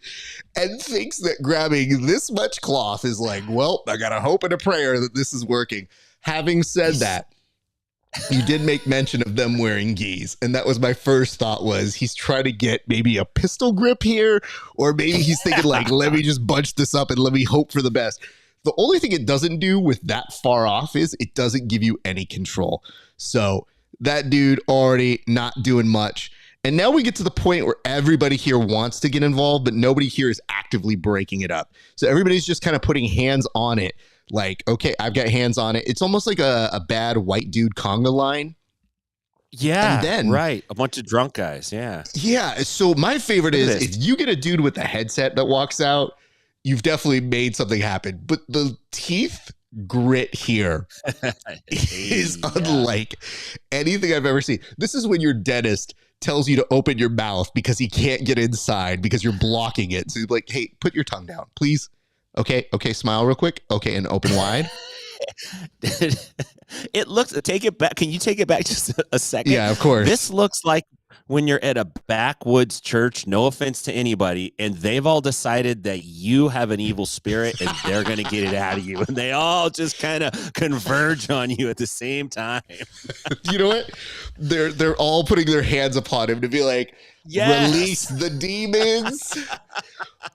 and thinks that grabbing this much cloth is like, well, I got a hope and a prayer that this is working. Having said that, you did make mention of them wearing gis, and that was my first thought, was he's trying to get maybe a pistol grip here, or maybe he's thinking like, let me just bunch this up and let me hope for the best. The only thing it doesn't do with that far off is it doesn't give you any control. So that dude already not doing much. And now we get to the point where everybody here wants to get involved, but nobody here is actively breaking it up. So everybody's just kind of putting hands on it. Like, okay, I've got hands on it. It's almost like a bad white dude conga line. Yeah, and then, right. A bunch of drunk guys. Yeah. Yeah. So my favorite is if you get a dude with a headset that walks out, you've definitely made something happen. But the teeth grit here is unlike anything I've ever seen. This is when your dentist tells you to open your mouth because he can't get inside because you're blocking it. So he's like, hey, put your tongue down, please. Okay, smile real quick. Okay, and open wide. It looks, take it back. Can you take it back just a second? Yeah, of course. This looks like when you're at a backwoods church, no offense to anybody, and they've all decided that you have an evil spirit and they're going to get it out of you. And they all just kind of converge on you at the same time. You know what? They're all putting their hands upon him to be like, yes, release the demons.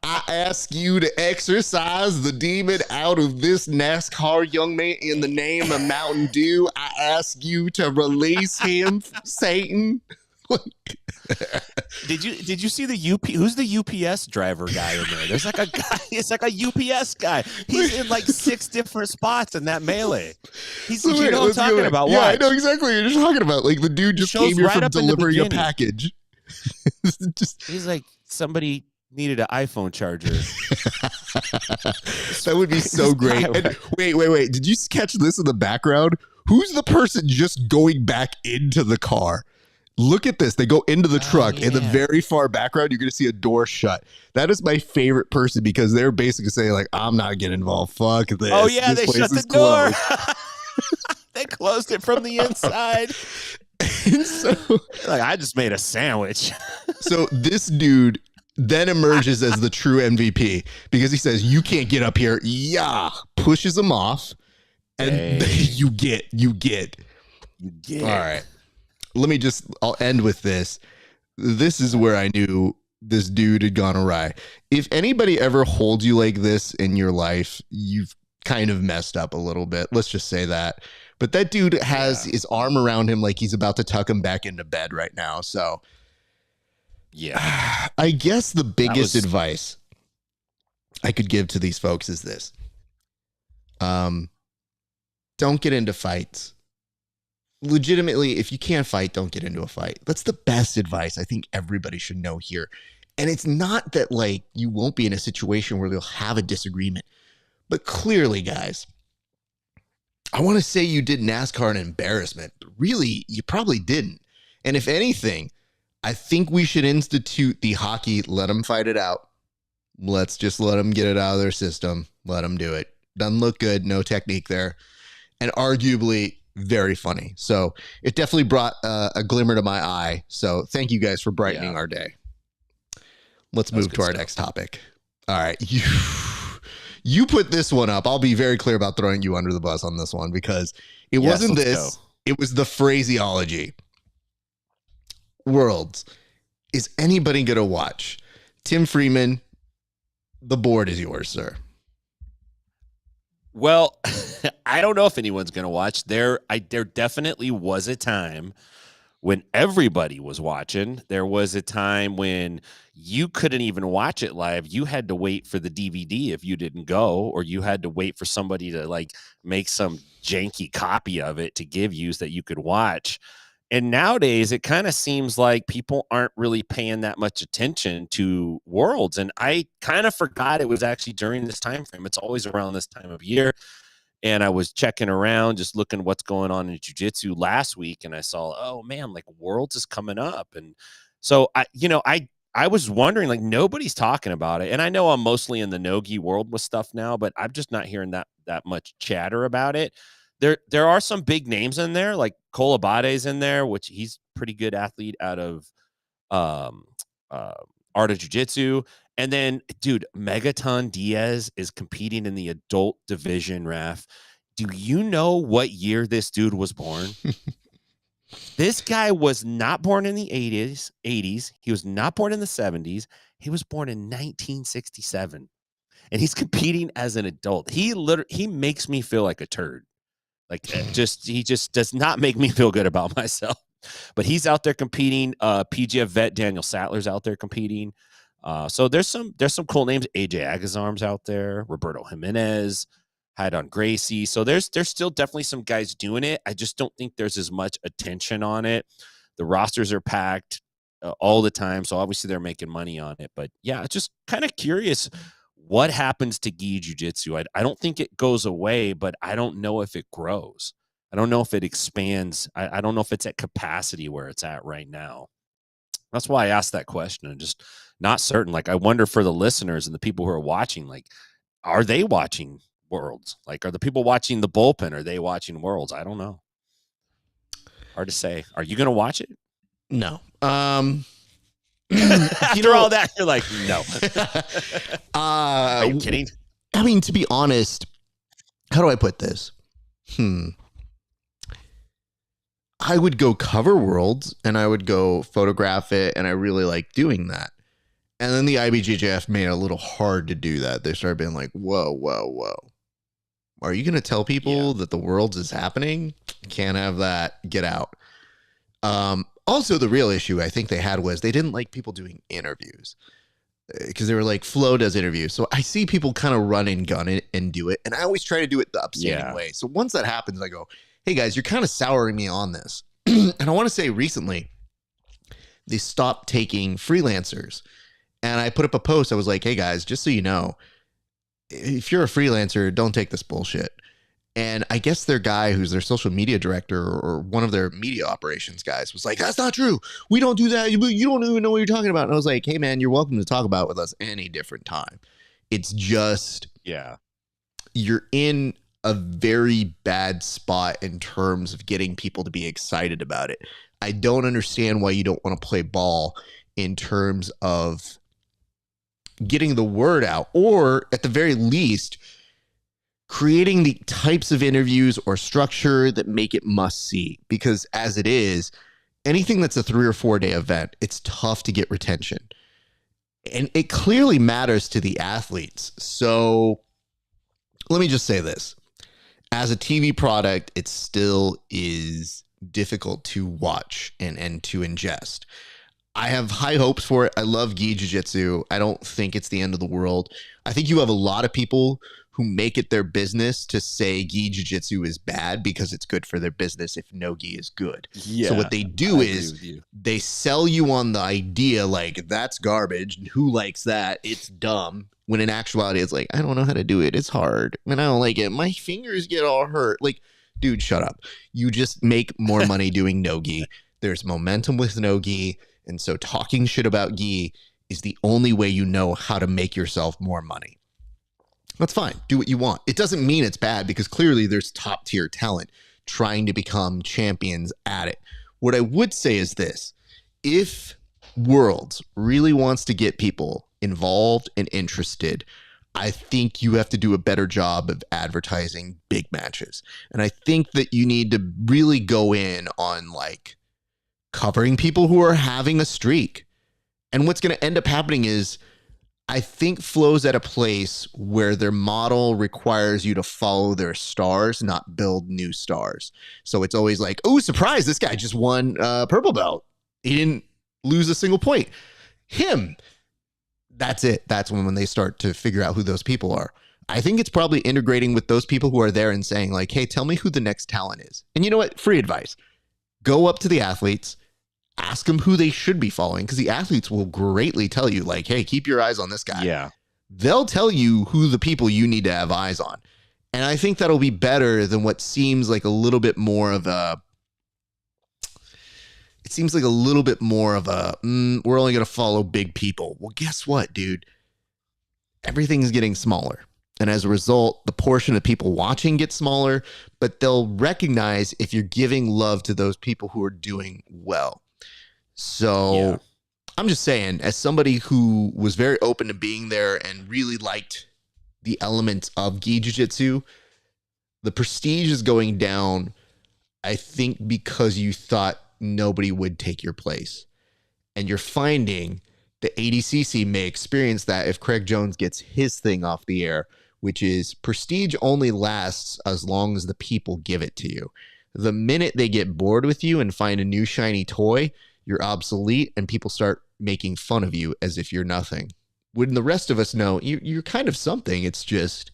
I ask you to exorcise the demon out of this NASCAR young man in the name of Mountain Dew. I ask you to release him, Satan. Did you see the UP? Who's the UPS driver guy in there? There's like a guy. It's like a UPS guy. He's in like 6 different spots in that melee. He's, you know what I'm talking about? Yeah, Watch. I know exactly what you're talking about. Like the dude just Shows came here right from up in the delivering a beginning. package. He's like, somebody needed an iPhone charger. That would be so great. And wait. Did you catch this in the background? Who's the person just going back into the car? Look at this. They go into the truck. In the very far background, you're going to see a door shut. That is my favorite person because they're basically saying, like, I'm not getting involved. Fuck this. Oh, yeah, this they shut the door. They closed it from the inside. And so, like, I just made a sandwich. So this dude then emerges as the true MVP because he says, you can't get up here. Yeah. Pushes him off. And you get. All right. I'll end with this. This is where I knew this dude had gone awry. If anybody ever holds you like this in your life, you've kind of messed up a little bit. Let's just say that. But that dude has his arm around him like he's about to tuck him back into bed right now. So, yeah, I guess the biggest advice I could give to these folks is this. Don't get into fights. Legitimately, if you can't fight, don't get into a fight. That's the best advice I think everybody should know here. And it's not that like you won't be in a situation where you'll have a disagreement. But clearly, guys, I want to say you did NASCAR an embarrassment, but really, you probably didn't. And if anything, I think we should institute the hockey, let them fight it out. Let's just let them get it out of their system. Let them do it. Doesn't look good. No technique there. And arguably very funny. So it definitely brought a glimmer to my eye. So thank you guys for brightening our day. Let's move to our next topic. All right. You put this one up. I'll be very clear about throwing you under the bus on this one because it wasn't this. It was the phraseology. Worlds. Is anybody going to watch? Tim Freeman, the board is yours, sir. Well, I don't know if anyone's going to watch. There definitely was a time when everybody was watching. There was a time when you couldn't even watch it live. You had to wait for the DVD if you didn't go, or you had to wait for somebody to like make some janky copy of it to give you so that you could watch. And nowadays, it kind of seems like people aren't really paying that much attention to Worlds. And I kind of forgot it was actually during this time frame. It's always around this time of year. And I was checking around, just looking what's going on in jiu-jitsu last week. And I saw, oh, man, like Worlds is coming up. And so, I was wondering, like, nobody's talking about it. And I know I'm mostly in the no-gi world with stuff now, but I'm just not hearing that much chatter about it. There are some big names in there, like Cole Abade's in there, which he's pretty good athlete out of Art of Jiu-Jitsu. And then, dude, Megaton Diaz is competing in the adult division, Raf. Do you know what year this dude was born? This guy was not born in the 80s. He was not born in the 70s. He was born in 1967. And he's competing as an adult. He makes me feel like a turd. Like he just does not make me feel good about myself. But he's out there competing. PGF vet Daniel Sattler's out there competing. So there's some cool names. AJ Agazarm's out there. Roberto Jimenez, Haydon Gracie. So there's still definitely some guys doing it. I just don't think there's as much attention on it. The rosters are packed all the time. So obviously they're making money on it. But yeah, just kind of curious. What happens to gi jiu-jitsu? I don't think it goes away, but I don't know if it grows. I don't know if it expands. I don't know if it's at capacity where it's at right now. That's why I asked that question. I'm just not certain. Like, I wonder for the listeners and the people who are watching, like, are they watching Worlds? Like, are the people watching the bullpen? Are they watching Worlds? I don't know. Hard to say. Are you going to watch it? No. After all that, you're like, no. Are you kidding? I mean, to be honest, how do I put this? I would go cover Worlds and I would go photograph it, and I really like doing that. And then the IBJJF made it a little hard to do that. They started being like, whoa. Are you going to tell people that the Worlds is happening? Can't have that. Get out. Also, the real issue I think they had was they didn't like people doing interviews because they were like, Flo does interviews. So I see people kind of run and gun it and do it. And I always try to do it the upstanding way. So once that happens, I go, hey guys, you're kind of souring me on this. And I want to say recently, they stopped taking freelancers. And I put up a post. I was like, hey guys, just so you know, if you're a freelancer, don't take this bullshit. And I guess their guy who's their social media director or one of their media operations guys was like, that's not true. We don't do that. You don't even know what you're talking about. And I was like, hey man, you're welcome to talk about it with us any different time. It's just, you're in a very bad spot in terms of getting people to be excited about it. I don't understand why you don't want to play ball in terms of getting the word out, or at the very least, creating the types of interviews or structure that make it must see. Because as it is, anything that's a 3 or 4 day event, it's tough to get retention. And it clearly matters to the athletes. So let me just say this. As a TV product, it still is difficult to watch and to ingest. I have high hopes for it. I love gi jiu-jitsu. I don't think it's the end of the world. I think you have a lot of people who make it their business to say gi jiu-jitsu is bad because it's good for their business if no gi is good. So what they do is they sell you on the idea like that's garbage. Who likes that? It's dumb. When in actuality, it's like, I don't know how to do it. It's hard. And I don't like it. My fingers get all hurt. Like, dude, shut up. You just make more money doing no gi. There's momentum with no gi. And so talking shit about gi is the only way you know how to make yourself more money. That's fine. Do what you want. It doesn't mean it's bad because clearly there's top tier talent trying to become champions at it. What I would say is this. If Worlds really wants to get people involved and interested, I think you have to do a better job of advertising big matches. And I think that you need to really go in on like covering people who are having a streak. And what's going to end up happening is I think Flo's at a place where their model requires you to follow their stars, not build new stars. So it's always like, oh, surprise, this guy just won purple belt. He didn't lose a single point. Him. That's it. That's when they start to figure out who those people are. I think it's probably integrating with those people who are there and saying like, hey, tell me who the next talent is. And you know what? Free advice. Go up to the athletes. Ask them who they should be following because the athletes will greatly tell you like, hey, keep your eyes on this guy. Yeah. They'll tell you who the people you need to have eyes on. And I think that'll be better than what seems like a little bit more of a, we're only going to follow big people. Well, guess what, dude? Everything's getting smaller. And as a result, the portion of people watching gets smaller, but they'll recognize if you're giving love to those people who are doing well. So I'm just saying, as somebody who was very open to being there and really liked the elements of gi jiu-jitsu, the prestige is going down, I think, because you thought nobody would take your place. And you're finding the ADCC may experience that if Craig Jones gets his thing off the air, which is prestige only lasts as long as the people give it to you. The minute they get bored with you and find a new shiny toy, you're obsolete and people start making fun of you as if you're nothing. When the rest of us know you're kind of something, it's just,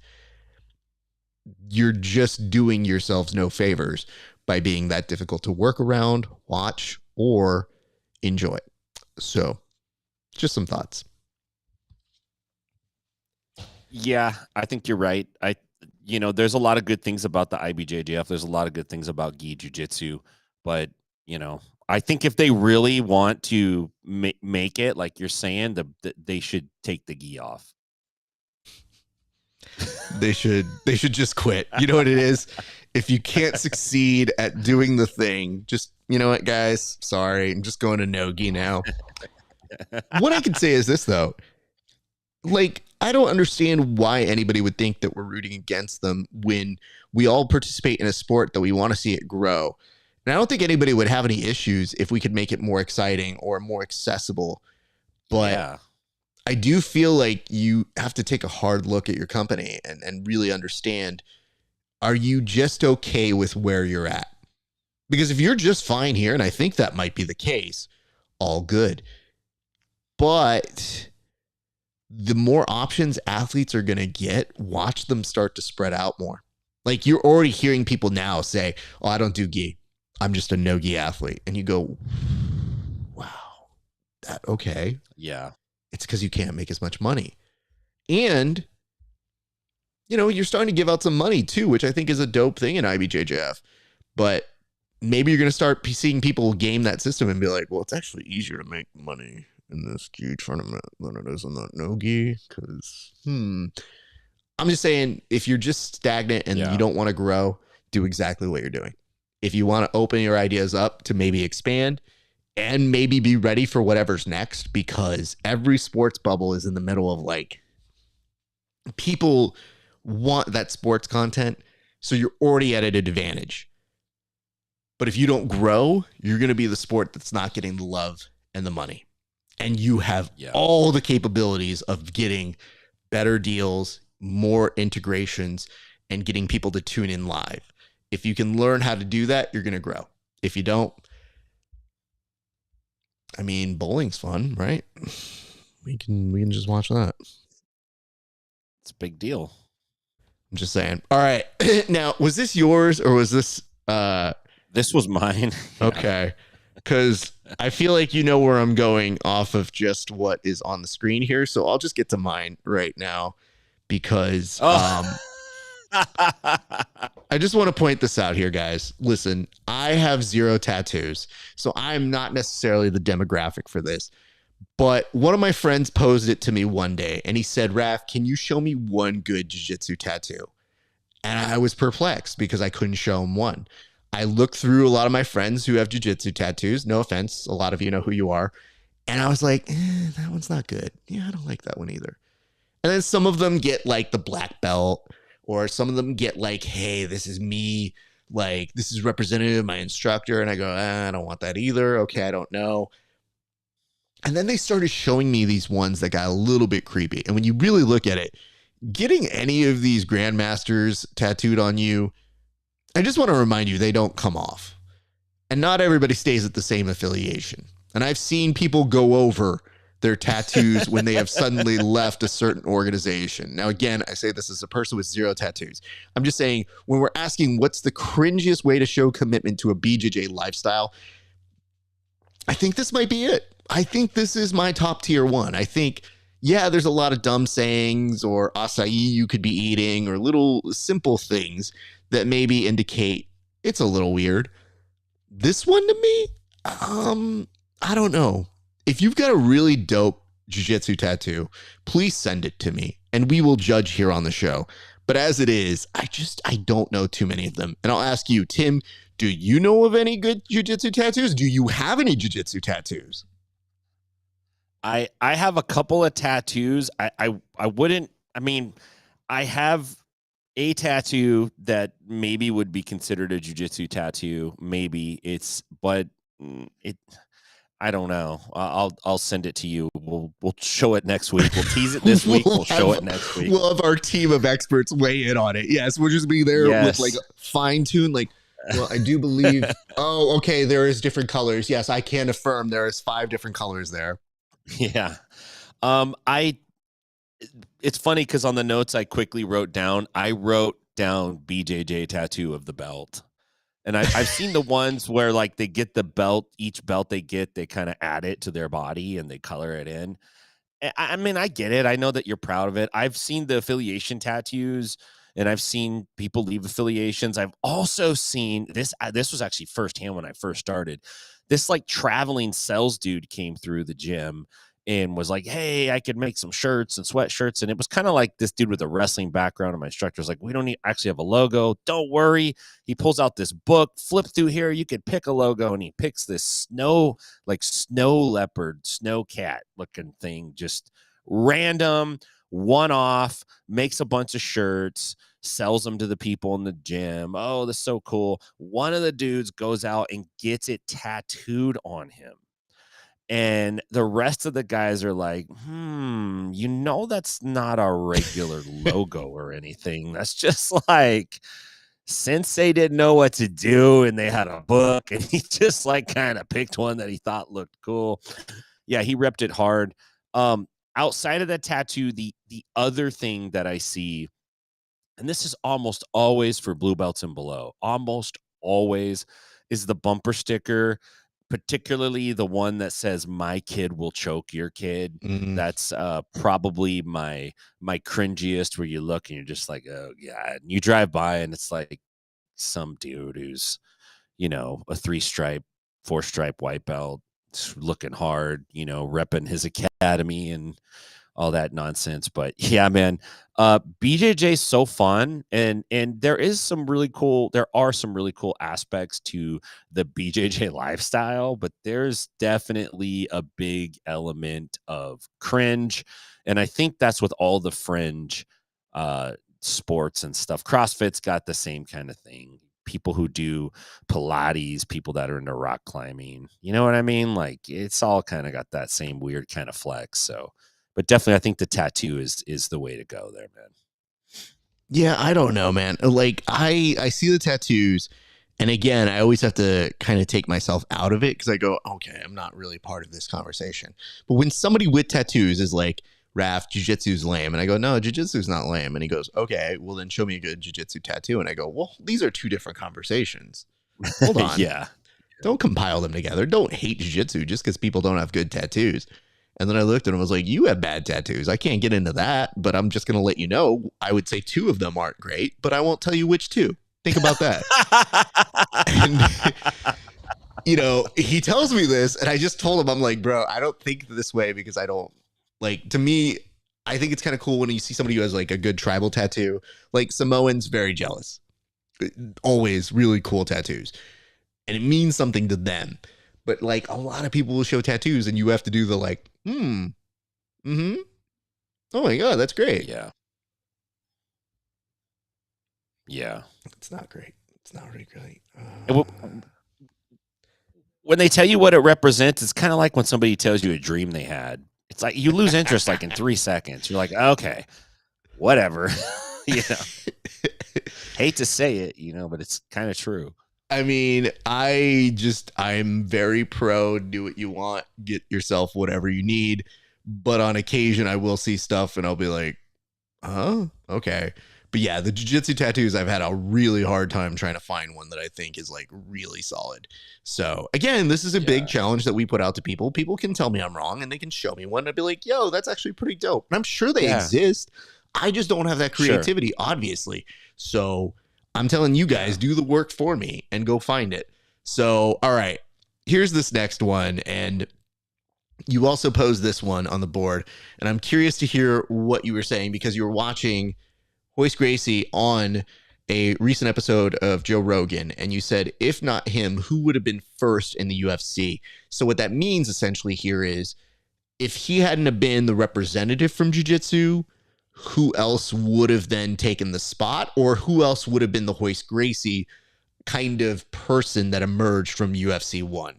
you're just doing yourselves no favors by being that difficult to work around, watch, or enjoy. So just some thoughts. Yeah, I think you're right. There's a lot of good things about the IBJJF. There's a lot of good things about gi jiu-jitsu, but I think if they really want to make it, like you're saying, they should take the gi off. They should just quit. You know what it is? If you can't succeed at doing the thing, just, you know what, guys, sorry, I'm just going to no gi now. What I can say is this, though. Like, I don't understand why anybody would think that we're rooting against them when we all participate in a sport that we want to see it grow. And I don't think anybody would have any issues if we could make it more exciting or more accessible. But I do feel like you have to take a hard look at your company and really understand, are you just okay with where you're at? Because if you're just fine here, and I think that might be the case, all good. But the more options athletes are going to get, watch them start to spread out more. Like you're already hearing people now say, oh, I don't do gi. I'm just a no gi athlete. And you go, wow, that okay. Yeah. It's because you can't make as much money. And, you're starting to give out some money too, which I think is a dope thing in IBJJF. But maybe you're going to start seeing people game that system and be like, well, it's actually easier to make money in this gi tournament than it is in that no gi. Because, I'm just saying, if you're just stagnant and you don't want to grow, do exactly what you're doing. If you want to open your ideas up to maybe expand and maybe be ready for whatever's next, because every sports bubble is in the middle of like, people want that sports content. So you're already at an advantage. But if you don't grow, you're going to be the sport that's not getting the love and the money. And you have all the capabilities of getting better deals, more integrations, and getting people to tune in live. If you can learn how to do that, you're going to grow. If you don't, I mean, bowling's fun, right? We can just watch that. It's a big deal. I'm just saying. All right. Now, was this yours or was this this was mine? Okay. Because I feel like you know where I'm going off of just what is on the screen here. So I'll just get to mine right now because I just want to point this out here, guys. Listen, I have 0 tattoos, so I'm not necessarily the demographic for this. But one of my friends posed it to me one day, and he said, Raf, can you show me one good jiu-jitsu tattoo? And I was perplexed because I couldn't show him one. I looked through a lot of my friends who have jiu-jitsu tattoos. No offense. A lot of you know who you are. And I was like, that one's not good. Yeah, I don't like that one either. And then some of them get like the black belt, or some of them get like, hey, this is me. Like, this is representative of my instructor. And I go, I don't want that either. Okay, I don't know. And then they started showing me these ones that got a little bit creepy. And when you really look at it, getting any of these grandmasters tattooed on you, I just want to remind you, they don't come off. And not everybody stays at the same affiliation. And I've seen people go over their tattoos when they have suddenly left a certain organization. Now, again, I say this as a person with 0 tattoos. I'm just saying, when we're asking what's the cringiest way to show commitment to a BJJ lifestyle, I think this might be it. I think this is my top tier one. I think, yeah, there's a lot of dumb sayings or acai you could be eating or little simple things that maybe indicate it's a little weird. This one to me, I don't know. If you've got a really dope jiu-jitsu tattoo, please send it to me and we will judge here on the show. But as it is, I don't know too many of them. And I'll ask you, Tim, do you know of any good jiu-jitsu tattoos? Do you have any jiu-jitsu tattoos? I have a couple of tattoos. I wouldn't, I mean, I have a tattoo that maybe would be considered a jiu-jitsu tattoo. Maybe I don't know. I'll send it to you. We'll show it next week. We'll tease it this week. We'll show it next week. We'll have our team of experts weigh in on it. Yes, we'll just be there with like fine-tuned, like, well, I do believe, oh, okay, there is different colors. Yes, I can affirm there is 5 different colors there. Yeah. It's funny because on the notes I quickly wrote down BJJ tattoo of the belt. And I've seen the ones where like they get the belt, each belt they get, they kind of add it to their body and they color it in. I mean, I get it. I know that you're proud of it. I've seen the affiliation tattoos and I've seen people leave affiliations. I've also seen this. This was actually firsthand when I first started. This like traveling sales dude came through the gym and was like, hey, I could make some shirts and sweatshirts. And it was kind of like this dude with a wrestling background. And my instructor was like, we don't actually have a logo. Don't worry. He pulls out this book, flip through here. You could pick a logo. And he picks this snow leopard, snow cat looking thing, just random, one off, makes a bunch of shirts, sells them to the people in the gym. Oh, that's so cool. One of the dudes goes out and gets it tattooed on him. And the rest of the guys are like, that's not a regular logo or anything. That's just like Sensei didn't know what to do, and they had a book, and he just like kind of picked one that he thought looked cool. Yeah, he repped it hard. Outside of that tattoo, the other thing that I see, and this is almost always for blue belts and below, almost always, is the bumper sticker, particularly the one that says "My kid will choke your kid." Mm, That's probably my cringiest. Where you look and you're just like, oh yeah, and you drive by and it's like some dude who's, a 3-stripe, 4-stripe white belt, looking hard, repping his academy and all that nonsense. But yeah, man, BJJ is so fun, and there are some really cool aspects to the BJJ lifestyle, but there's definitely a big element of cringe, and I think that's with all the fringe sports and stuff. CrossFit's got the same kind of thing. People who do Pilates, people that are into rock climbing, you know what I mean? Like it's all kind of got that same weird kind of flex. So, but definitely, I think the tattoo is the way to go there, man. yeah, I don't know, man. Like I see the tattoos, and again, I always have to kind of take myself out of it because I go, okay, I'm not really part of this conversation. But when somebody with tattoos is like, Raf, jujitsu's lame, and I go, no, jujitsu's not lame, and he goes, okay, well then show me a good jujitsu tattoo, and I go, well, these are two different conversations. Hold on. Yeah. Don't compile them together. Don't hate jiu-jitsu just because people don't have good tattoos. And then I looked at him and was like, you have bad tattoos. I can't get into that, but I'm just going to let you know. I would say 2 of them aren't great, but I won't tell you which 2. Think about that. And, he tells me this, and I just told him, I'm like, bro, I don't think this way because I don't, like, to me, I think it's kind of cool when you see somebody who has, like, a good tribal tattoo. Like, Samoans, very jealous. Always really cool tattoos. And it means something to them. But like a lot of people will show tattoos and you have to do the like, oh my God, that's great. Yeah. Yeah. It's not great. It's not really great. When they tell you what it represents, it's kind of like when somebody tells you a dream they had. It's like you lose interest like in 3 seconds. You're like, okay, whatever. Hate to say it, but it's kind of true. I mean, I'm very pro do what you want, get yourself whatever you need. But on occasion, I will see stuff and I'll be like, okay. But yeah, the jiu-jitsu tattoos, I've had a really hard time trying to find one that I think is like really solid. So again, this is a big challenge that we put out to people. People can tell me I'm wrong and they can show me one and I'd be like, yo, that's actually pretty dope. And I'm sure they exist. I just don't have that creativity, obviously. So I'm telling you guys, do the work for me and go find it. So, all right, here's this next one. And you also posed this one on the board. And I'm curious to hear what you were saying because you were watching Hoist Gracie on a recent episode of Joe Rogan. And you said, if not him, who would have been first in the UFC? So what that means essentially here is if he hadn't have been the representative from jiu-jitsu, who else would have then taken the spot, or who else would have been the Hoist Gracie kind of person that emerged from UFC 1?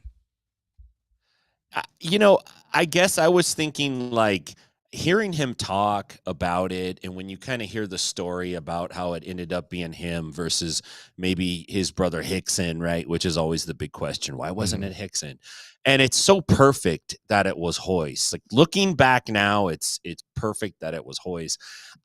I guess I was thinking like hearing him talk about it, and when you kind of hear the story about how it ended up being him versus maybe his brother Hickson, right? Which is always the big question. Why wasn't it Hickson? And it's so perfect that it was Hoist. Like looking back now, it's perfect that it was Hoist.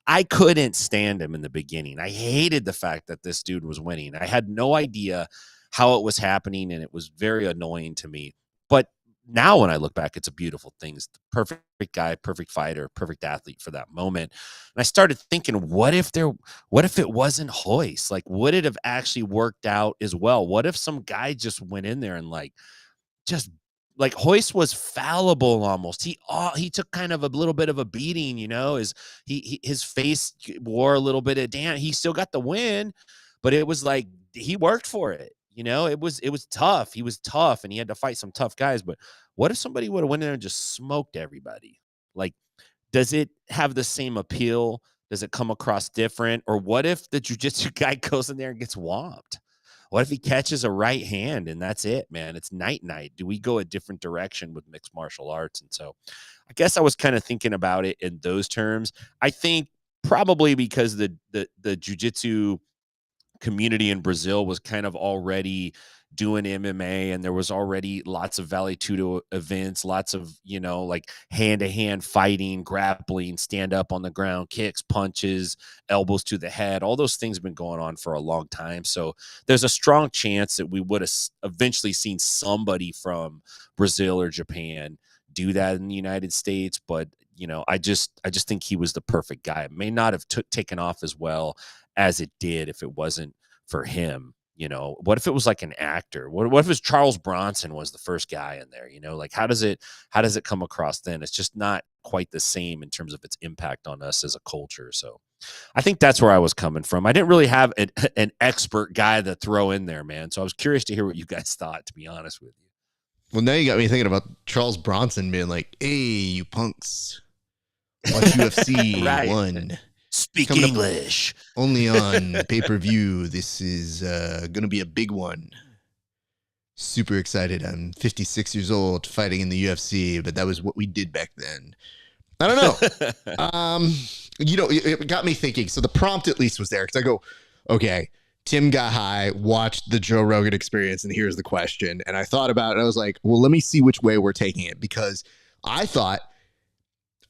I couldn't stand him in the beginning. I hated the fact that this dude was winning. I had no idea how it was happening, and it was very annoying to me. But now when I look back, it's a beautiful thing. It's the perfect guy, perfect fighter, perfect athlete for that moment. And I started thinking, what if it wasn't Hoist? Like, would it have actually worked out as well? What if some guy just went in there and just like Hoist was fallible almost. He took kind of a little bit of a beating, his face wore a little bit of damn. He still got the win, but it was like he worked for it. It was tough. He was tough and he had to fight some tough guys. But what if somebody would have went in there and just smoked everybody? Like, does it have the same appeal? Does it come across different? Or what if the jiu-jitsu guy goes in there and gets whomped? What if he catches a right hand and that's it, man? It's night. Do we go a different direction with mixed martial arts? And so I guess I was kind of thinking about it in those terms. I think probably because the jiu-jitsu community in Brazil was kind of already doing MMA, and there was already lots of Vale Tudo events, lots of, like hand-to-hand fighting, grappling, stand up on the ground, kicks, punches, elbows to the head. All those things have been going on for a long time. So there's a strong chance that we would have eventually seen somebody from Brazil or Japan do that in the United States. But, I just think he was the perfect guy. It may not have taken off as well as it did if it wasn't for him. What if it was like an actor? What if it was Charles Bronson was the first guy in there? Like how does it come across then? It's just not quite the same in terms of its impact on us as a culture. So I think that's where I was coming from. I didn't really have an expert guy to throw in there, man. So I was curious to hear what you guys thought, to be honest with you. Well, now you got me thinking about Charles Bronson being like, "Hey, you punks, watch UFC Right. 1. Speak Coming English. Only on pay-per-view. This is going to be a big one. Super excited. I'm 56 years old fighting in the UFC, but that was what we did back then." I don't know. It got me thinking. So the prompt at least was there because I go, okay, Tim got high, watched the Joe Rogan Experience, and here's the question. And I thought about it. And I was like, well, let me see which way we're taking it, because I thought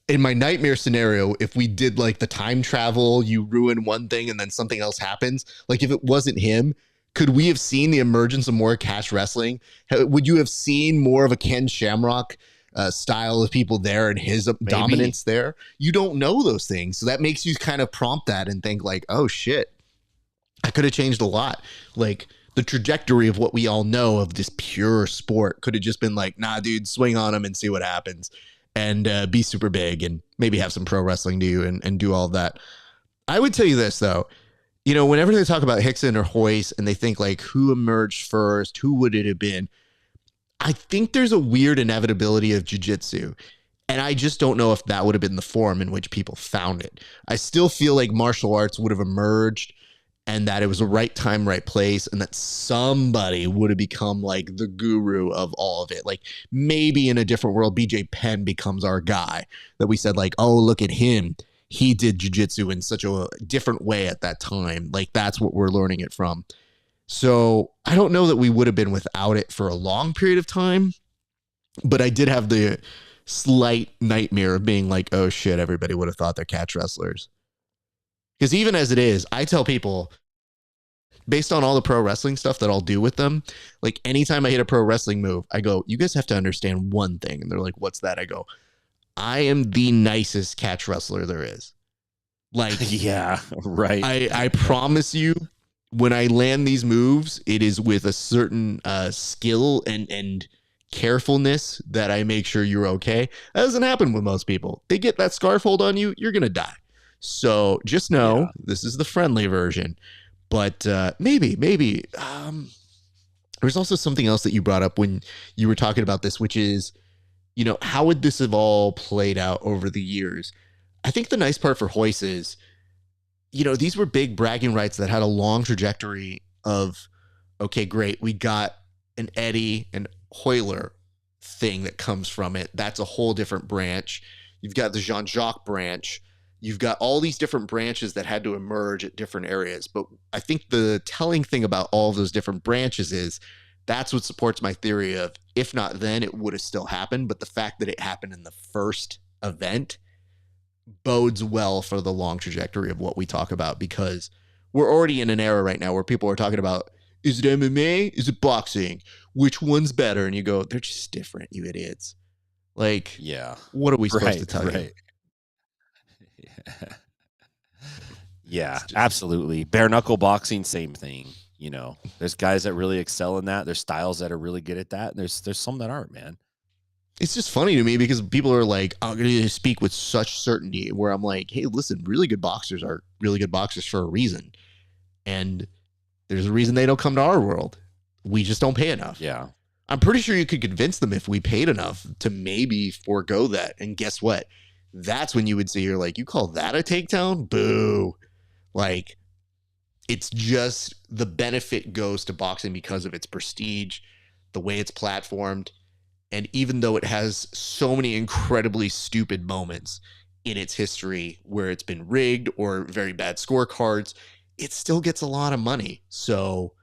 in my nightmare scenario, if we did like the time travel, you ruin one thing and then something else happens. Like if it wasn't him, could we have seen the emergence of more cash wrestling? Would you have seen more of a Ken Shamrock style of people there and his dominance there? You don't know those things. So that makes you kind of prompt that and think like, oh shit, I could have changed a lot. Like the trajectory of what we all know of this pure sport could have just been like, nah, dude, swing on him and see what happens. And be super big and maybe have some pro wrestling to you and do all of that. I would tell you this, though. Whenever they talk about Hickson or Hoist and they think like who emerged first, who would it have been? I think there's a weird inevitability of jiu-jitsu. And I just don't know if that would have been the form in which people found it. I still feel like martial arts would have emerged and that it was the right time, right place, and that somebody would have become like the guru of all of it. Like maybe in a different world, BJ Penn becomes our guy that we said like, oh, look at him. He did jiu-jitsu in such a different way at that time. Like that's what we're learning it from. So I don't know that we would have been without it for a long period of time, but I did have the slight nightmare of being like, oh shit, everybody would have thought they're catch wrestlers. Because even as it is, I tell people, based on all the pro wrestling stuff that I'll do with them, like anytime I hit a pro wrestling move, I go, you guys have to understand one thing. And they're like, what's that? I go, I am the nicest catch wrestler there is. Like, yeah, right. I promise you, when I land these moves, it is with a certain skill and carefulness that I make sure you're okay. That doesn't happen with most people. They get that scarf hold on you, you're going to die. So just know This is the friendly version. But maybe there's also something else that you brought up when you were talking about this, which is, how would this have all played out over the years? I think the nice part for Hoist is, these were big bragging rights that had a long trajectory of, okay, great, we got an Eddie and Hoyler thing that comes from it. That's a whole different branch. You've got the Jean-Jacques branch. You've got all these different branches that had to emerge at different areas. But I think the telling thing about all of those different branches is that's what supports my theory of, if not then, it would have still happened. But the fact that it happened in the first event bodes well for the long trajectory of what we talk about, because we're already in an era right now where people are talking about, is it MMA? Is it boxing? Which one's better? And you go, they're just different, you idiots. Like, yeah, what are we supposed to tell you? Yeah, absolutely. Bare knuckle boxing, same thing. There's guys that really excel in that. There's styles that are really good at that. And there's some that aren't, man. It's just funny to me because people are like, I'm going to speak with such certainty, where I'm like, hey, listen, really good boxers are really good boxers for a reason. And there's a reason they don't come to our world. We just don't pay enough. Yeah. I'm pretty sure you could convince them if we paid enough to maybe forego that. And guess what? That's when you would say, you're like, you call that a takedown? Boo. Like, it's just the benefit goes to boxing because of its prestige, the way it's platformed. And even though it has so many incredibly stupid moments in its history where it's been rigged or very bad scorecards, it still gets a lot of money. So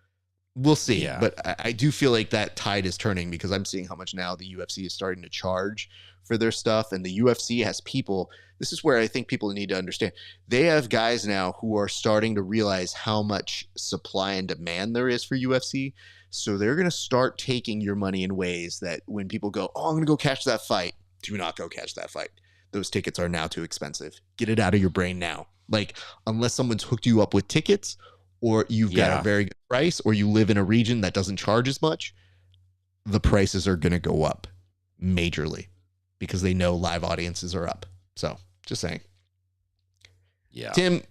we'll see. Yeah. But I do feel like that tide is turning because I'm seeing how much now the UFC is starting to charge for their stuff. And the UFC has people. This is where I think people need to understand. They have guys now who are starting to realize how much supply and demand there is for UFC. So they're going to start taking your money in ways that when people go, oh, I'm going to go catch that fight, do not go catch that fight. Those tickets are now too expensive. Get it out of your brain now. Like, unless someone's hooked you up with tickets, or you've got a very good price, or you live in a region that doesn't charge as much, the prices are going to go up majorly because they know live audiences are up. So just saying. Yeah. Tim,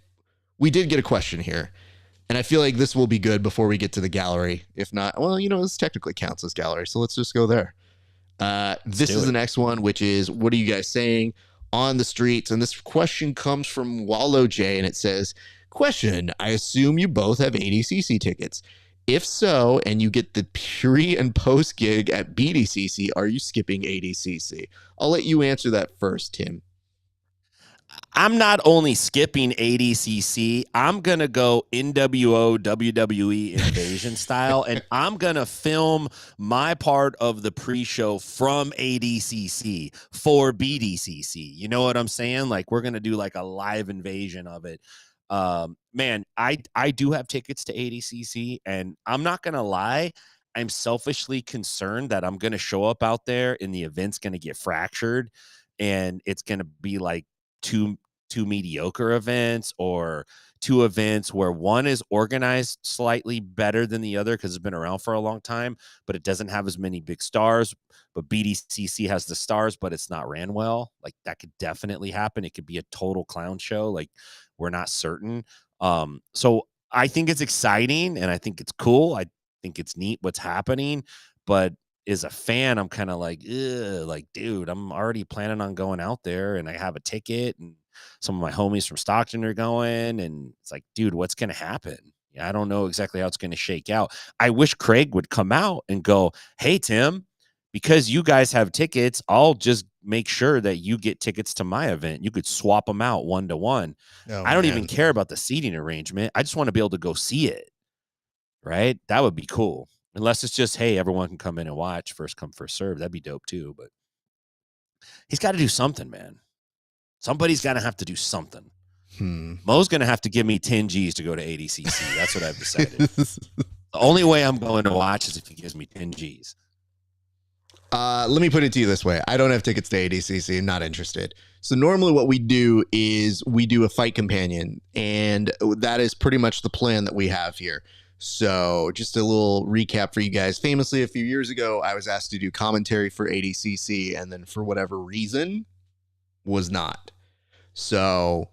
we did get a question here, and I feel like this will be good before we get to the gallery. If not, well, this technically counts as gallery, so let's just go there. This is the next one, which is, what are you guys saying on the streets? And this question comes from Wallow J, and it says, question, I assume you both have ADCC tickets. If so, and you get the pre and post gig at BDCC, are you skipping ADCC? I'll let you answer that first, Tim. I'm not only skipping ADCC, I'm going to go NWO WWE Invasion style, and I'm going to film my part of the pre-show from ADCC for BDCC. You know what I'm saying? Like, we're going to do like a live invasion of it. Man, I do have tickets to ADCC, and I'm not going to lie. I'm selfishly concerned that I'm going to show up out there and the event's going to get fractured, and it's going to be like two mediocre events, or two events where one is organized slightly better than the other because it's been around for a long time, but it doesn't have as many big stars. But BDCC has the stars, but it's not ran well. Like, that could definitely happen. It could be a total clown show. Like, we're not certain. So I think it's exciting, and I think it's cool. I think it's neat what's happening, but as a fan, I'm kind of like, dude, I'm already planning on going out there, and I have a ticket, and some of my homies from Stockton are going, and it's like, dude, what's going to happen? Yeah, I don't know exactly how it's going to shake out. I wish Craig would come out and go, hey, Tim, because you guys have tickets, I'll just make sure that you get tickets to my event. You could swap them out 1-to-1. I don't even care about the seating arrangement. I just want to be able to go see it. Right? That would be cool. Unless it's just, hey, everyone can come in and watch, first come, first serve. That'd be dope too. But he's got to do something, man. Somebody's got to have to do something. Mo's going to have to give me 10 G's to go to ADCC. That's what I've decided. The only way I'm going to watch is if he gives me 10 G's. Let me put it to you this way. I don't have tickets to ADCC. I'm not interested. So normally what we do is we do a fight companion, and that is pretty much the plan that we have here. So just a little recap for you guys. Famously, a few years ago, I was asked to do commentary for ADCC, and then for whatever reason, was not. So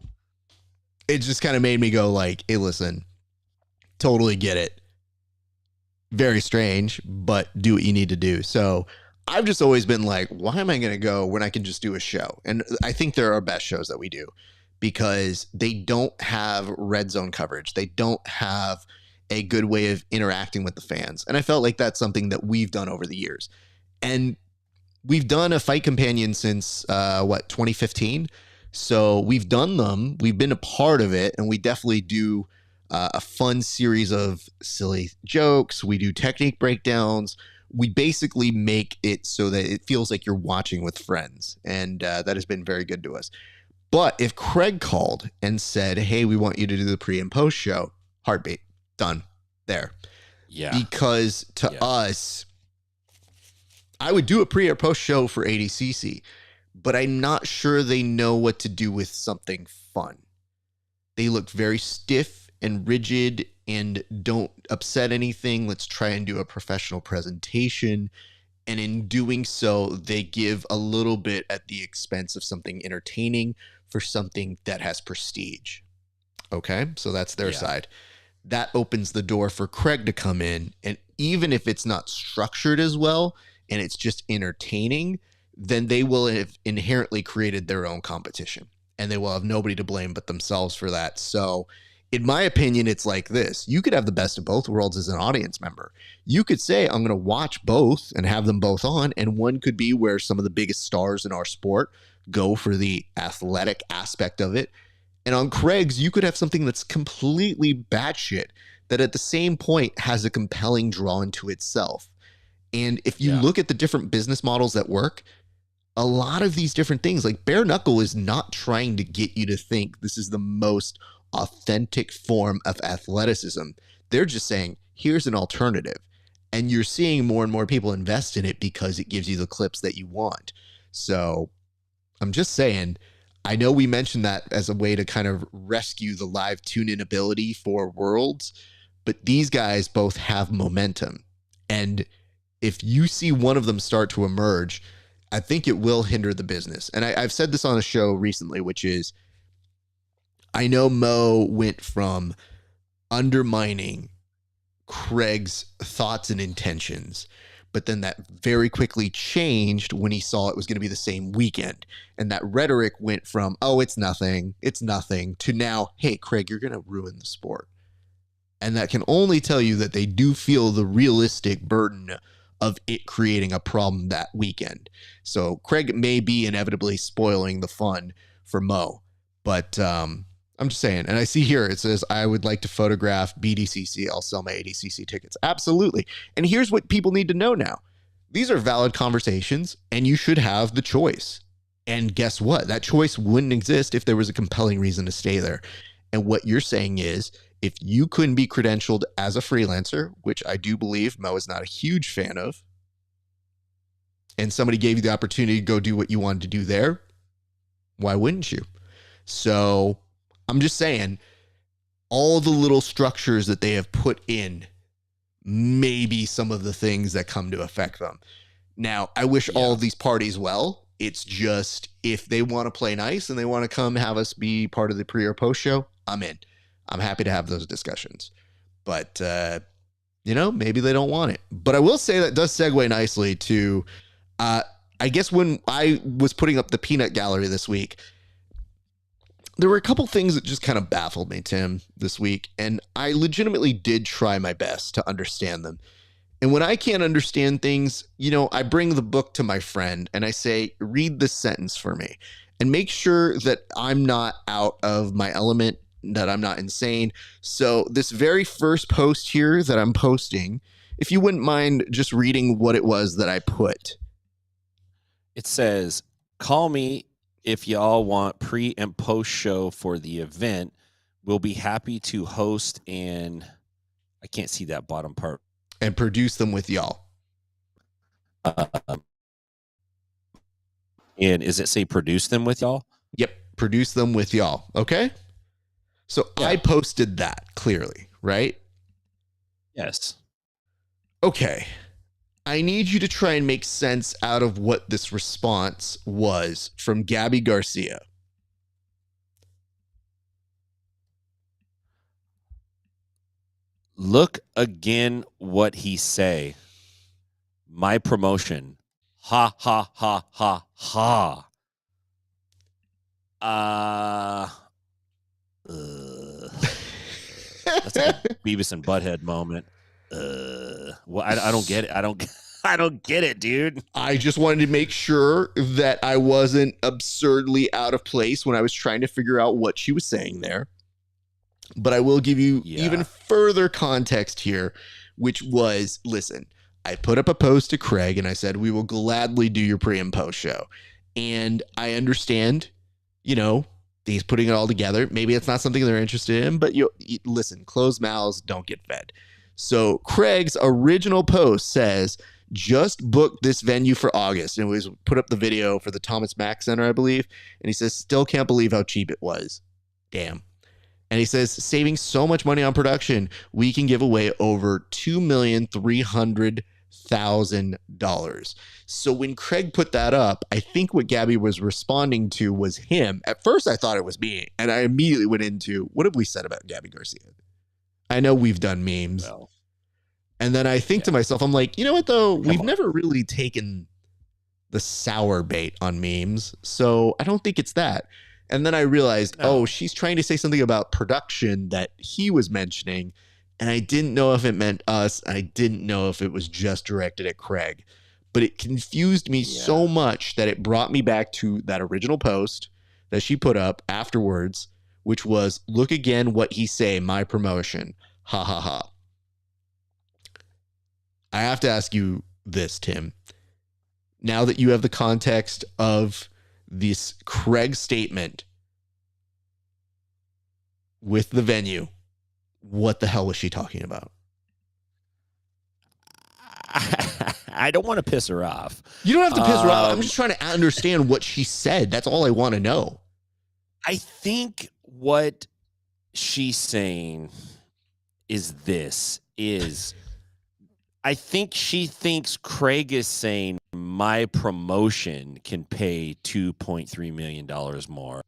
it just kind of made me go like, hey, listen, totally get it. Very strange, but do what you need to do. So I've just always been like, why am I going to go when I can just do a show? And I think they're our best shows that we do because they don't have red zone coverage. They don't have a good way of interacting with the fans. And I felt like that's something that we've done over the years. And we've done a fight companion since, 2015. So we've done them. We've been a part of it. And we definitely do a fun series of silly jokes. We do technique breakdowns. We basically make it so that it feels like you're watching with friends. And that has been very good to us. But if Craig called and said, hey, we want you to do the pre and post show, heartbeat. Done there. Yeah. Because to us, I would do a pre or post show for ADCC, but I'm not sure they know what to do with something fun. They look very stiff and rigid and don't upset anything. Let's try and do a professional presentation. And in doing so, they give a little bit at the expense of something entertaining for something that has prestige. Okay. So that's their side. That opens the door for Craig to come in. And even if it's not structured as well and it's just entertaining, then they will have inherently created their own competition and they will have nobody to blame but themselves for that. So in my opinion, it's like this. You could have the best of both worlds as an audience member. You could say, I'm going to watch both and have them both on. And one could be where some of the biggest stars in our sport go for the athletic aspect of it. And on Craig's, you could have something that's completely batshit that at the same point has a compelling draw into itself. And if you look at the different business models that work, a lot of these different things, like bare knuckle is not trying to get you to think this is the most authentic form of athleticism. They're just saying, here's an alternative. And you're seeing more and more people invest in it because it gives you the clips that you want. So I'm just saying, I know we mentioned that as a way to kind of rescue the live tune-in ability for Worlds, but these guys both have momentum. And if you see one of them start to emerge, I think it will hinder the business. And I've said this on a show recently, which is, I know Mo went from undermining Craig's thoughts and intentions, but then that very quickly changed when he saw it was going to be the same weekend. And that rhetoric went from, oh, it's nothing, to now, hey, Craig, you're going to ruin the sport. And that can only tell you that they do feel the realistic burden of it creating a problem that weekend. So Craig may be inevitably spoiling the fun for Mo. But I'm just saying, and I see here, it says, I would like to photograph BDCC. I'll sell my ADCC tickets. Absolutely. And here's what people need to know now. These are valid conversations, and you should have the choice. And guess what? That choice wouldn't exist if there was a compelling reason to stay there. And what you're saying is, if you couldn't be credentialed as a freelancer, which I do believe Mo is not a huge fan of, and somebody gave you the opportunity to go do what you wanted to do there, why wouldn't you? So I'm just saying, all the little structures that they have put in may be some of the things that come to affect them. Now, I wish all of these parties well. It's just, if they want to play nice and they want to come have us be part of the pre or post show, I'm in. I'm happy to have those discussions. But, maybe they don't want it. But I will say that does segue nicely to, I guess when I was putting up the peanut gallery this week, there were a couple things that just kind of baffled me, Tim, this week. And I legitimately did try my best to understand them. And when I can't understand things, I bring the book to my friend and I say, read this sentence for me and make sure that I'm not out of my element, that I'm not insane. So this very first post here that I'm posting, if you wouldn't mind just reading what it was that I put. It says, call me if y'all want pre and post show for the event. We'll be happy to host, and I can't see that bottom part. And produce them with y'all. And is it say produce them with y'all? Yep. Produce them with y'all. Okay. So I posted that clearly, right? Yes. Okay. I need you to try and make sense out of what this response was from Gabby Garcia. Look again what he say. My promotion. Ha, ha, ha, ha, ha. That's like a Beavis and Butthead moment. Well, I don't get it. I don't get it, dude. I just wanted to make sure that I wasn't absurdly out of place when I was trying to figure out what she was saying there. But I will give you even further context here, which was, listen, I put up a post to Craig and I said, we will gladly do your pre and post show. And I understand, he's putting it all together. Maybe it's not something they're interested in, but listen, closed mouths don't get fed. So Craig's original post says, just booked this venue for August. And it was put up the video for the Thomas Mack Center, I believe. And he says, still can't believe how cheap it was. Damn. And he says, saving so much money on production, we can give away over $2,300,000. So when Craig put that up, I think what Gabby was responding to was him. At first, I thought it was me. And I immediately went into, what have we said about Gabby Garcia? I know we've done memes. Well, and then I think to myself, I'm like, you know what, though? We've never really taken the sour bait on memes. So I don't think it's that. And then I realized, she's trying to say something about production that he was mentioning. And I didn't know if it meant us. I didn't know if it was just directed at Craig. But it confused me so much that it brought me back to that original post that she put up afterwards, which was, look again what he say, my promotion. Ha ha ha. I have to ask you this, Tim. Now that you have the context of this Craig statement with the venue, what the hell was she talking about? I don't want to piss her off. You don't have to piss her off. I'm just trying to understand what she said. That's all I want to know. I think what she's saying is I think she thinks Craig is saying my promotion can pay $2.3 million more.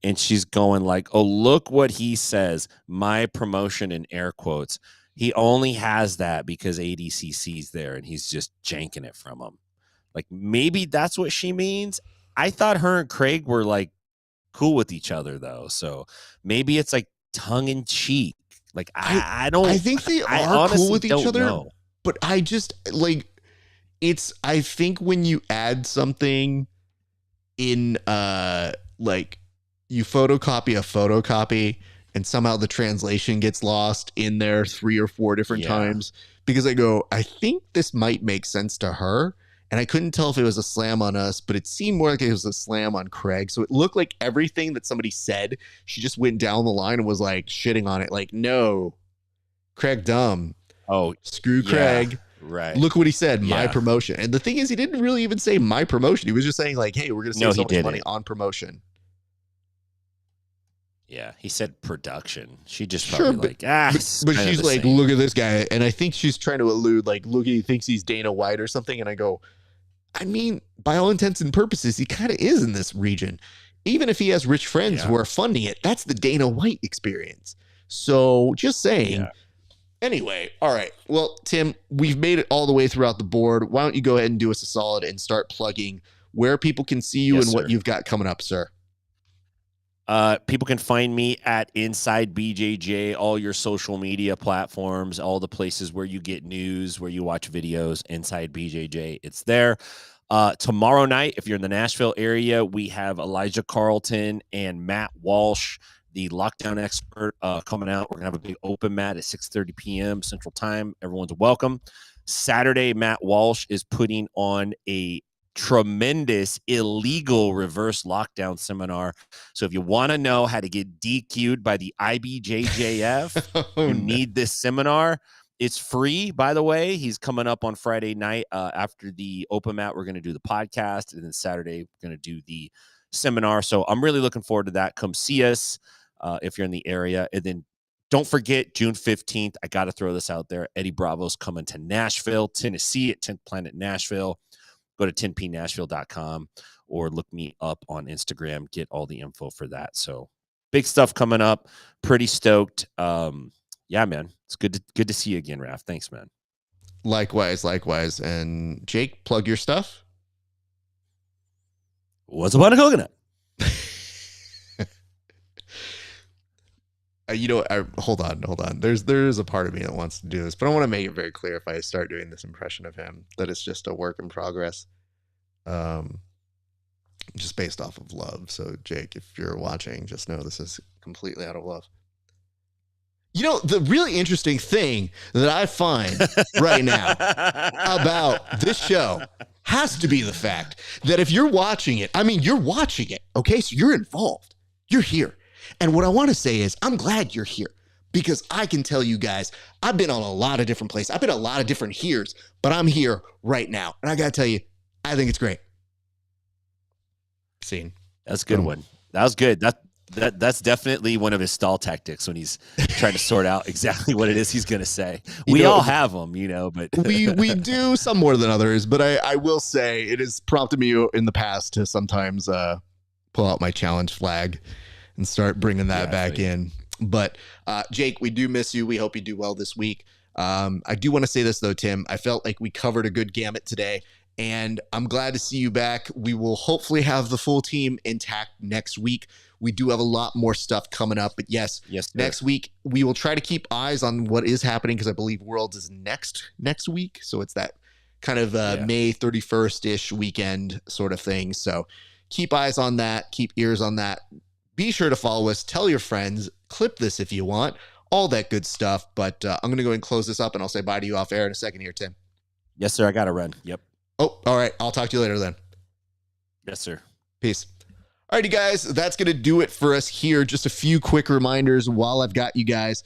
And she's going like, oh, look what he says. My promotion in air quotes. He only has that because ADCC's there and he's just janking it from him. Like, maybe that's what she means. I thought her and Craig were like cool with each other though. So maybe it's like tongue in cheek. Like, I don't, I think they are cool with each other, know. But I just like, I think when you add something in, like you photocopy a photocopy and somehow the translation gets lost in there 3 or 4 different times, because I think this might make sense to her. And I couldn't tell if it was a slam on us, but it seemed more like it was a slam on Craig. So it looked like everything that somebody said, she just went down the line and was like shitting on it. Like, no, Craig dumb. Oh, screw Craig. Right. Look what he said. My promotion. And the thing is, he didn't really even say my promotion. He was just saying like, hey, we're going to save so much money on promotion. Yeah, he said production. She just probably but she's like, same. Look at this guy. And I think she's trying to allude like, look, he thinks he's Dana White or something. And I go, I mean, by all intents and purposes, he kind of is in this region. Even if he has rich friends who are funding it, that's the Dana White experience. So just saying. Yeah. Anyway, all right. Well, Tim, we've made it all the way throughout the board. Why don't you go ahead and do us a solid and start plugging where people can see you and what you've got coming up, sir. People can find me at Inside BJJ, all your social media platforms, all the places where you get news, where you watch videos, Inside BJJ. It's there. Tomorrow night, if you're in the Nashville area, we have Elijah Carlton and Matt Walsh, the lockdown expert, coming out. We're going to have a big open mat at 6:30 p.m. Central Time. Everyone's welcome. Saturday, Matt Walsh is putting on a tremendous illegal reverse lockdown seminar. So if you want to know how to get DQ'd by the IBJJF, you need this seminar. It's free, by the way. He's coming up on Friday night after the open mat. We're going to do the podcast, and then Saturday we're going to do the seminar. So I'm really looking forward to that. Come see us if you're in the area. And then don't forget, June 15th, I got to throw this out there. Eddie Bravo's coming to Nashville, Tennessee at 10th Planet Nashville. Go to 10pnashville.com or look me up on Instagram. Get all the info for that. So big stuff coming up. Pretty stoked. Yeah, man. It's good to see you again, Raf. Thanks, man. Likewise. And Jake, plug your stuff. What's up on a coconut? Hold on. There's a part of me that wants to do this, but I want to make it very clear if I start doing this impression of him that it's just a work in progress, just based off of love. So Jake, if you're watching, just know this is completely out of love. You know, the really interesting thing that I find right now about this show has to be the fact that if you're watching it, you're watching it. Okay. So you're involved. You're here. And what I want to say is I'm glad you're here because I can tell you guys, I've been on a lot of different places. I've been a lot of different heres, but I'm here right now. And I got to tell you, I think it's great. Scene. That's a good one. That was good. That's definitely one of his stall tactics when he's trying to sort out exactly what it is he's going to say. We all have them, but we do some more than others, but I will say it has prompted me in the past to sometimes pull out my challenge flag and start bringing that back in. But Jake, we do miss you. We hope you do well this week. I do want to say this though, Tim, I felt like we covered a good gamut today. And I'm glad to see you back. We will hopefully have the full team intact next week. We do have a lot more stuff coming up. But yes, next week, we will try to keep eyes on what is happening because I believe Worlds is next week. So it's that kind of May 31st-ish weekend sort of thing. So keep eyes on that. Keep ears on that. Be sure to follow us, tell your friends, clip this if you want, all that good stuff. But I'm going to go and close this up, and I'll say bye to you off air in a second here, Tim. Yes, sir. I got to run. Yep. Oh, all right. I'll talk to you later then. Yes, sir. Peace. Alrighty, guys, that's going to do it for us here. Just a few quick reminders while I've got you guys.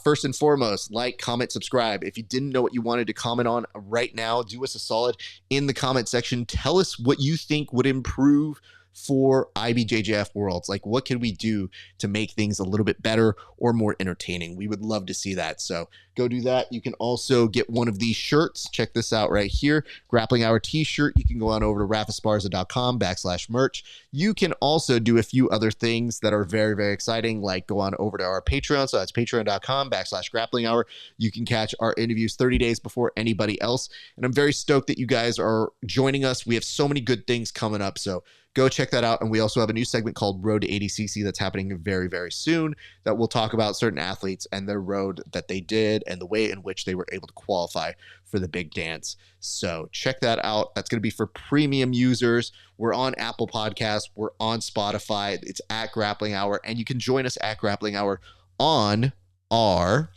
First and foremost, like, comment, subscribe. If you didn't know what you wanted to comment on right now, do us a solid in the comment section. Tell us what you think would improve for IBJJF Worlds. Like, what can we do to make things a little bit better or more entertaining? We would love to see that. So go do that. You can also get one of these shirts. Check this out right here. Grappling Hour t-shirt. You can go on over to rafesparza.com/merch. You can also do a few other things that are very, very exciting, like go on over to our Patreon. So that's patreon.com/grappling hour. You can catch our interviews 30 days before anybody else. And I'm very stoked that you guys are joining us. We have so many good things coming up. So go check that out. And we also have a new segment called Road to ADCC that's happening very, very soon that will talk about certain athletes and their road that they did and the way in which they were able to qualify for the big dance. So check that out. That's going to be for premium users. We're on Apple Podcasts. We're on Spotify. It's at Grappling Hour. And you can join us at Grappling Hour on our,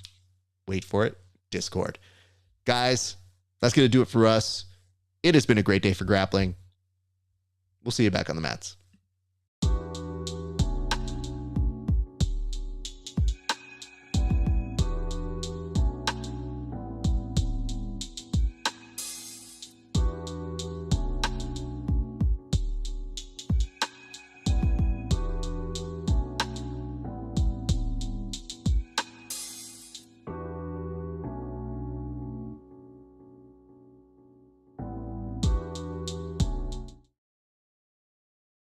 wait for it, Discord. Guys, that's going to do it for us. It has been a great day for grappling. We'll see you back on the mats.